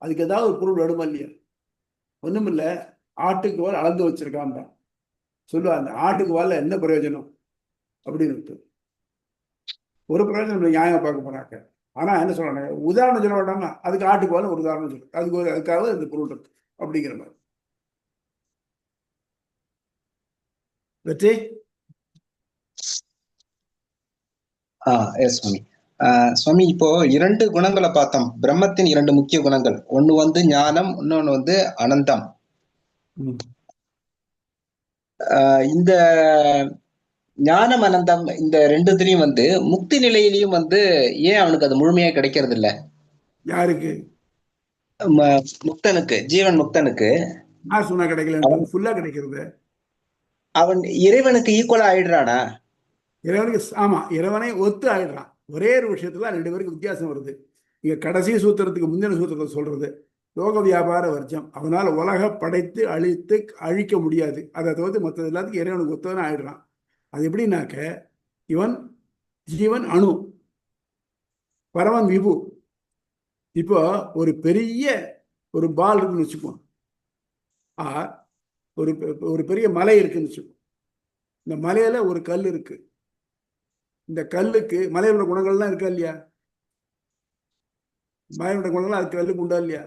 அதுக்கு ஏதாவது ஒரு பொருள் வேணுமா இல்லையா? ஒண்ணும் இல்ல, ஆட்டுக்கு வால் அளந்து வச்சிருக்கான் சொல்லுவாங்க. ஆட்டுக்கு வால்ல என்ன பிரயோஜனம் அப்படின்னு ஒரு பிரயோஜனம் இல்லை நியாயம் பார்க்க போனாக்க. ஆனா என்ன சொல்றாங்க, உதாரணம் சொல்ல வேண்டாமா? அதுக்கு ஆட்டுக்கு வால் ஒரு உதாரணம் சொல்லு, அதுக்காக இந்த பொருள் இருக்கு அப்படிங்கிற மாதிரி. வெற்றி எஸ் சுவாமி. சுவாமி, இப்போ 2 குணங்களை பார்த்தோம். பிரம்மத்தின் 2 முக்கிய குணங்கள். ஒண்ணு வந்து ஞானம், இன்னொன்னு வந்து அனந்தம். இந்த ஞானம் அனந்தம் இந்த 2 வந்து முக்தி நிலையிலையும் வந்து ஏன் அவனுக்கு அது முழுமையா கிடைக்கிறது இல்ல? யாருக்கு? முக்தனுக்கு, ஜீவன் முக்தனுக்கு. சொன்னா கிடைக்கல, ஃபுல்லா கிடைக்கிறது. அவன் இறைவனுக்கு ஈக்குவலா ஆயிடுறானா? இறைவனுக்கு ஆமா, இறைவனை ஒத்து ஆயிடுறான். ஒரே ஒரு விஷயத்துல 2 பேருக்கு வித்தியாசம் வருது. இங்க கடைசி சூத்திரத்துக்கு முந்தின சூத்திரத்தை சொல்றது லோக வியாபார வர்க்கம். அவனால் உலக படைத்து அழித்து அழிக்க முடியாது. அதை தவிர்த்து மற்றது எல்லாத்துக்கும் இறைவனுக்கு ஒத்தவன ஆயிடுறான். அது எப்படின்னாக்க, இவன் ஜீவன் அணு, பரமன் விபு. இப்போ ஒரு பெரிய ஒரு பால் இருக்குன்னு வச்சுக்குவோம், ஒரு ஒரு பெரிய மலை இருக்குன்னு வச்சுக்கோம். இந்த மலையில ஒரு கல் இருக்கு. இந்த கல்லுக்கு மலையோட குணங்கள்லாம் இருக்கா இல்லையா? மலையோட குணங்கள் அது கல்லுக்கு உண்டா இல்லையா?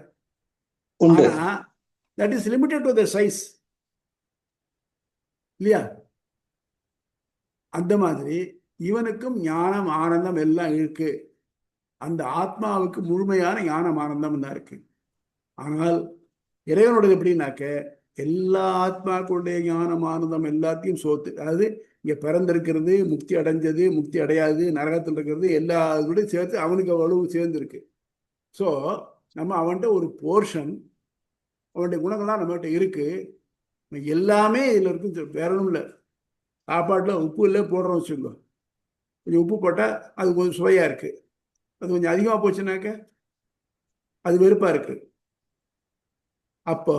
ஆனா that is limited to the size இல்லையா? அந்த மாதிரி இவனுக்கும் ஞானம் ஆனந்தம் எல்லாம் இருக்கு. அந்த ஆத்மாவுக்கு முழுமையான ஞானம் ஆனந்தம் தான் இருக்கு. ஆனால் இறைவனுடைய எப்படின்னாக்க, எல்லா ஆத்மாக்களுடைய ஞானம் ஆனந்தம் எல்லாத்தையும் சோத்து. அதாவது இங்க பிறந்திருக்கிறது, முக்தி அடைஞ்சது, முக்தி அடையாது, நரகத்தில் இருக்கிறது, எல்லா இதோடையும் சேர்த்து அவனுக்கு அவ்வளவு சேர்ந்து இருக்கு. ஸோ நம்ம அவன்கிட்ட ஒரு போர்ஷன், அவனுடைய குணங்கள்லாம் நம்மகிட்ட இருக்கு. எல்லாமே இதுல இருக்கு. வேற ஒன்றும் இல்லை. சாப்பாட்டில் உப்பு இல்லை போடுறோம் வச்சுக்கோ, கொஞ்சம் உப்பு போட்டால் அது கொஞ்சம் சுவையாக இருக்குது. அது கொஞ்சம் அதிகமாக போச்சுனாக்க அது வெறுப்பாக இருக்கு. அப்போ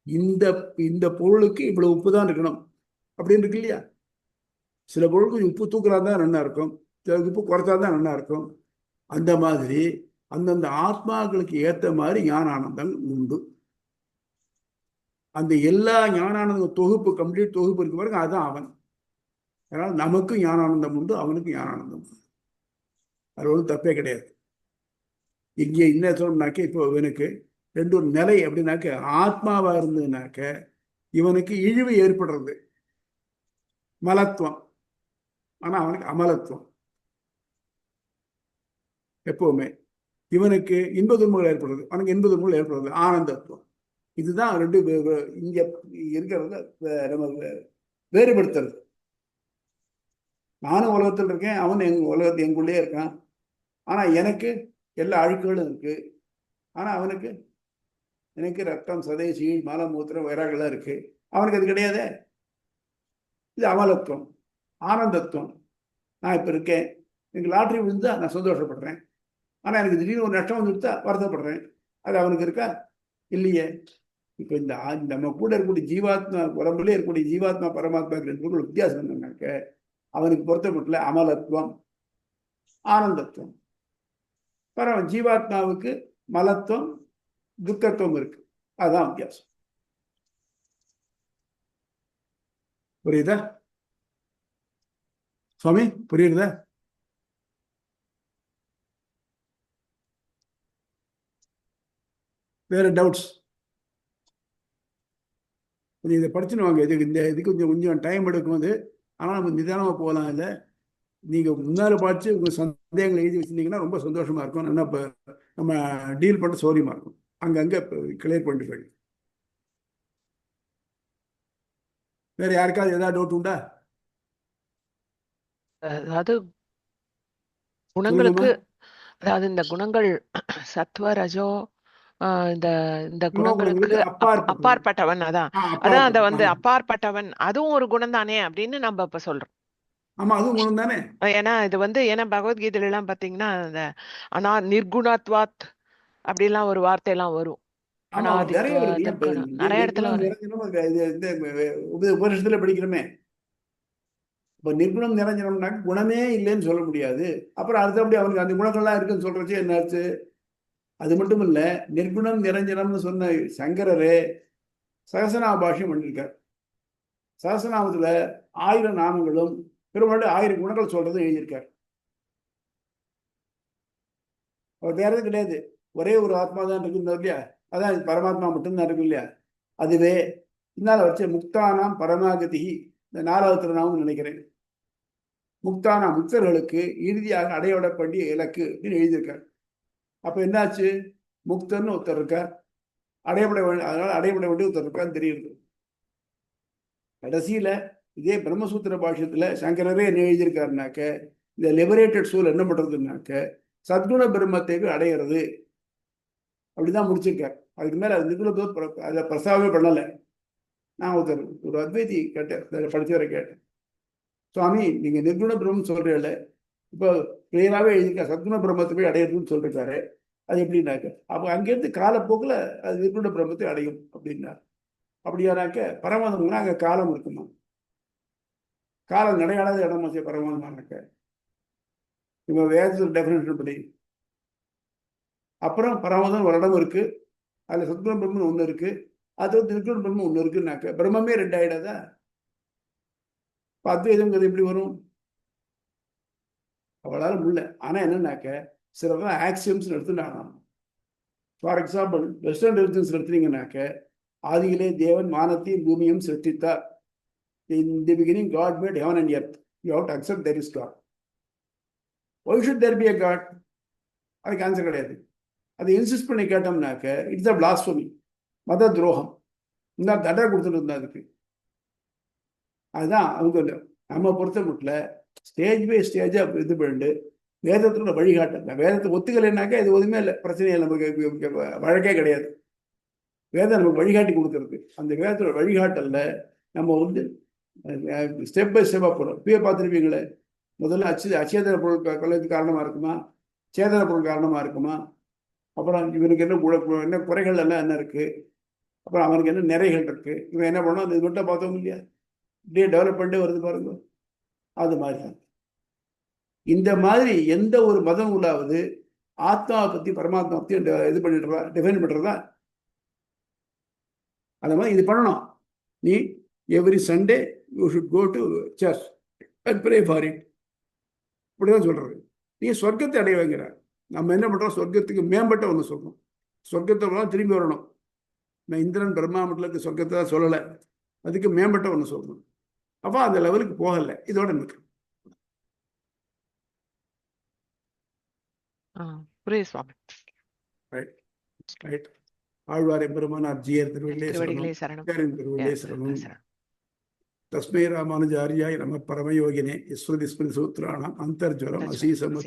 இந்த இந்த பொருளுக்கு இவ்வளவு உப்பு தான் இருக்கணும் அப்படின்னு இருக்கு இல்லையா? சில பொருளுக்கு உப்பு தூக்குறா தான் நல்லா இருக்கும், சில உப்பு குறைச்சா தான் நல்லா இருக்கும். அந்த மாதிரி அந்தந்த ஆத்மாக்களுக்கு ஏற்ற மாதிரி ஞானானந்தம் உண்டு. அந்த எல்லா ஞானானந்த தொகுப்பு, கம்ப்ளீட் தொகுப்பு இருக்கு பாருங்க, அதுதான் அவன். அதனால நமக்கும் ஞானானந்தம் உண்டு, அவனுக்கும் ஞானானந்தம் உண்டு. அது ஒன்றும் தப்பே கிடையாது. இங்கே என்ன சொல்லணும்னாக்க, இப்போ இவனுக்கு ரெண்டு ஒரு நிலை அப்படின்னாக்க, ஆத்மாவா இருந்ததுனாக்க இவனுக்கு இழிவு ஏற்படுறது, மலத்துவம். ஆனா அவனுக்கு அமலத்துவம் எப்பவுமே. இவனுக்கு இன்ப துன்பங்கள் ஏற்படுறது, அவனுக்கு இன்ப துன்பங்கள் ஏற்படுறது, ஆனந்தத்துவம். இதுதான் ரெண்டு இங்க இருக்கிறத நம்ம வேறுபடுத்துறது. நானும் உலகத்தில் இருக்கேன், அவன் எங்குள்ளே இருக்கான். ஆனா எனக்கு எல்லா அழுக்குகளும் இருக்கு. ஆனா அவனுக்கு, எனக்கு ரத்தம், சதை, சீழ், மலம், மூத்திரம், வைராகெல்லாம் இருக்கு. அவனுக்கு அது கிடையாதே. இது அமலத்துவம். ஆனந்தத்துவம், நான் இப்ப இருக்கேன், எனக்கு லாட்ரி விழுந்தா நான் சந்தோஷப்படுறேன். ஆனா எனக்கு திடீர்னு ஒரு நஷ்டம் வந்துட்டா வருத்தப்படுறேன். அது அவனுக்கு இருக்கா? இல்லையே. இப்ப இந்த நம்ம கூட இருக்கக்கூடிய ஜீவாத்மா, உடம்புல இருக்கக்கூடிய ஜீவாத்மா பரமாத்மா ரெண்டு வித்தியாசம் என்னன்னாக்க, அவனுக்கு பொறுத்தமட்டில் அமலத்துவம், ஆனந்தத்துவம். ஜீவாத்மாவுக்கு மலத்துவம், துக்கத்துவம் இருக்கு. அதுதான் வித்தியாசம். புரியுதா சுவாமி? புரியுதா? வேற டவுட்ஸ்? இதை படிச்சுன்னு வாங்க. இதுக்கு கொஞ்சம் டைம் எடுக்கும் அது. ஆனால் நம்ம நிதானமாக போகலாம். இல்லை, நீங்கள் முன்னால் படித்து உங்கள் சந்தேகங்களை எழுதி வச்சுருந்தீங்கன்னா ரொம்ப சந்தோஷமாக இருக்கும். நல்லா இப்போ நம்ம டீல் பண்ண சௌரியமாக இருக்கும். அங்கங்கே கிளியர் பண்ணிட்டு போயிடும். வேற யாருக்காவது ஏதாவது டவுட் உண்டா? அதாவது குணங்களுக்கு, அதாவது இந்த குணங்கள் சத்வ, ரஜோ, இந்த இந்த குணங்களுக்கு அப்பாற்பட்டவன். அதான் அத வந்து அப்பாற்பட்டவன், அதுவும் ஒரு குணம் தானே அப்படின்னு நம்ம இப்ப சொல்றோம். ஆமா, அதுவும் குணம் தானே. ஏன்னா இது வந்து, ஏன்னா பகவத்கீதையில எல்லாம் பாத்தீங்கன்னா இந்த நிர்குணத்வாத் அப்படிலாம் ஒரு வார்த்தை எல்லாம் வரும். நிறைய இடத்துல உபனிஷத்துல படிக்கிறோமே. இப்போ நிர்குணம் நிரஞ்சனம்னாக்க குணமே இல்லைன்னு சொல்ல முடியாது. அப்புறம் அடுத்தபடி அவனுக்கு அந்த குணங்கள்லாம் இருக்குன்னு சொல்றச்சு என்னாச்சு? அது மட்டும் இல்ல, நிர்குணம் நிரஞ்சனம்னு சொன்ன சங்கரரே சகசநாம பாஷ்யம் பண்ணிருக்கார். சகசநாமத்துல 1000 நாமங்களும் பெருமாள் 1000 குணங்கள் சொல்றதும் எழுதியிருக்கார். அவர் வேற எதுவும் கிடையாது, ஒரே ஒரு ஆத்மா தான் இருக்குன்னு இல்லையா, அதான் பரமாத்மா மட்டும்தான் இருக்கு இல்லையா. அதுவே இன்னால வச்ச முக்தானாம் பரமாகதி, இந்த 4வது திருநாமம் நினைக்கிறேன். முக்தானா முக்தர்களுக்கு இறுதியாக அடையப்படக்கூடிய இலக்கு அப்படின்னு எழுதியிருக்கார். அப்ப என்னாச்சு? முக்தன்னு ஒருத்தர் இருக்கார், அடையப்பட வேண்டிய, அதனால அடையப்பட வேண்டிய ஒருத்தர் இருக்கான்னு தெரியுது. கடைசியில இதே பிரம்மசூத்திர பாஷ்யத்துல சங்கரரே என்ன எழுதியிருக்காருனாக்க, இந்த லிபரேட்டட் சூல் என்ன பண்றதுனாக்க சத்குண பிரம்மத்தை அடையிறது அப்படிதான் முடிச்சிருக்கார். அதுக்கு மேல அது நிர்குண அதை பிரஸ்தாவமே பண்ணலை. நான் ஒரு அத்வைதி கேட்டேன், படிச்சவரை கேட்டேன், சுவாமி நீங்க நிர்குண பிரம்மம் சொல்றீங்கள, இப்போ கிளியராகவே எழுதியிருக்கா சத்குண பிரம்மத்தை போய் அடையிறதுன்னு சொல்லிருக்காரு, அது எப்படின்னாக்க அப்போ அங்கேருந்து காலப்போக்கில் அது நிர்குண பிரம்மத்தை அடையும் அப்படின்னா. அப்படியானாக்க பரமாத்மானா அங்கே காலம் இருக்குமா? காலம் நடையாளாத இடமா பரமாத்மானாக்க இவங்க வேதத்தில் டெஃபினேஷன் படி. அப்புறம் பரமாத்மா ஒரு இடம் இருக்கு, அதுல சத்குண பிரம்மன் ஒண்ணு இருக்கு, அது வந்து நிர்குண பிரம்மன் ஒண்ணு இருக்குன்னாக்க பிரம்மே 2 ஆயிடாதா? அத்வைதம்ங்கிறது எப்படி வரும்? அவளால முடியல. ஆனா என்னன்னாக்க சிலதான் ஆக்சியம்ஸ் எடுத்துட்டாங்க. ஃபார் எக்ஸாம்பிள் வெஸ்டர்ன் ரிலிஜன்ஸ் எடுத்தீங்கன்னாக்க ஆதியிலே தேவன் வானத்தையும் பூமியும் சிருஷ்டித்தார். In the beginning God made heaven and earth. You have to accept there is God. Why should there be a God? அதுக்கு ஆன்சர் கிடையாது. அதை இன்சிஸ்ட் பண்ணி கேட்டோம்னாக்க இட்ஸ் அ பிளாஸ்பமி, மத துரோகம். இந்த தண்டனை கொடுத்துட்டு இருந்தா அதுக்கு. அதுதான் அவங்க நம்ம பொறுத்த மட்டும் ஸ்டேஜ் பை ஸ்டேஜா இது பண்ணிட்டு வேதத்தோட வழிகாட்டல. வேதத்தை ஒத்துக்கலைன்னாக்கா இது ஒதுமே இல்லை, பிரச்சனை இல்லை, நமக்கு வழக்கே கிடையாது. வேதம் நமக்கு வழிகாட்டி கொடுக்கறது. அந்த வேதத்தோட வழிகாட்டல்ல நம்ம வந்து ஸ்டெப் பை ஸ்டெப்பாக போகிறோம். இப்பயே பார்த்துருப்பீங்களே, முதல்ல அச்சேதன பொருள் கொள்ளைக்கு காரணமாக இருக்குமா, சேதன பொருள் காரணமாக இருக்குமா, அப்புறம் இவனுக்கு என்ன குறைகள் எல்லாம் என்ன இருக்குது, அப்புறம் அவனுக்கு என்ன நிறைகள் இருக்குது, இவன் என்ன பண்ணணும், அது மட்டும் பார்த்தோம் இல்லையா, இப்படியே டெவலப் பண்ணிட்டே வருது பாருங்க. அது மாதிரி தான் இந்த மாதிரி எந்த ஒரு மத நூலாவது ஆத்மாவை பற்றி பரமாத்மா பற்றி இது பண்ணிடுறதா, டிஃபைன் பண்ணுறதா? அந்த மாதிரி இது பண்ணணும். நீ every Sunday you should go to church and pray for it, இப்படிதான் சொல்றது. நீ சொர்க்கத்தை அடைய வைங்கிற. நம்ம என்ன பண்றோம்? சொர்க்கத்துக்கு மேம்பட்ட ஒன்று சொல்றோம். சொர்க்கத்தை திரும்பி வரணும். நான் இந்திரன் பிரம்மா மண்டலத்துக்கு சொர்க்கத்தை தான் சொல்லலை, அதுக்கு மேம்பட்ட ஒன்று சொல்லணும். அப்போ அந்த லெவலுக்கு போகலை. இதோட நிற்கும். ஆழ்வார் எம்பெருமானார் ஜியர் திருவள்ளே சரணம். தஸ்மை ராமானுஜாரியாய் நம பரமயோகினே ஸ்ருதி ஸ்மிருதி சூத்ராணாம் அந்தர்ஜ்வரம் அசீசம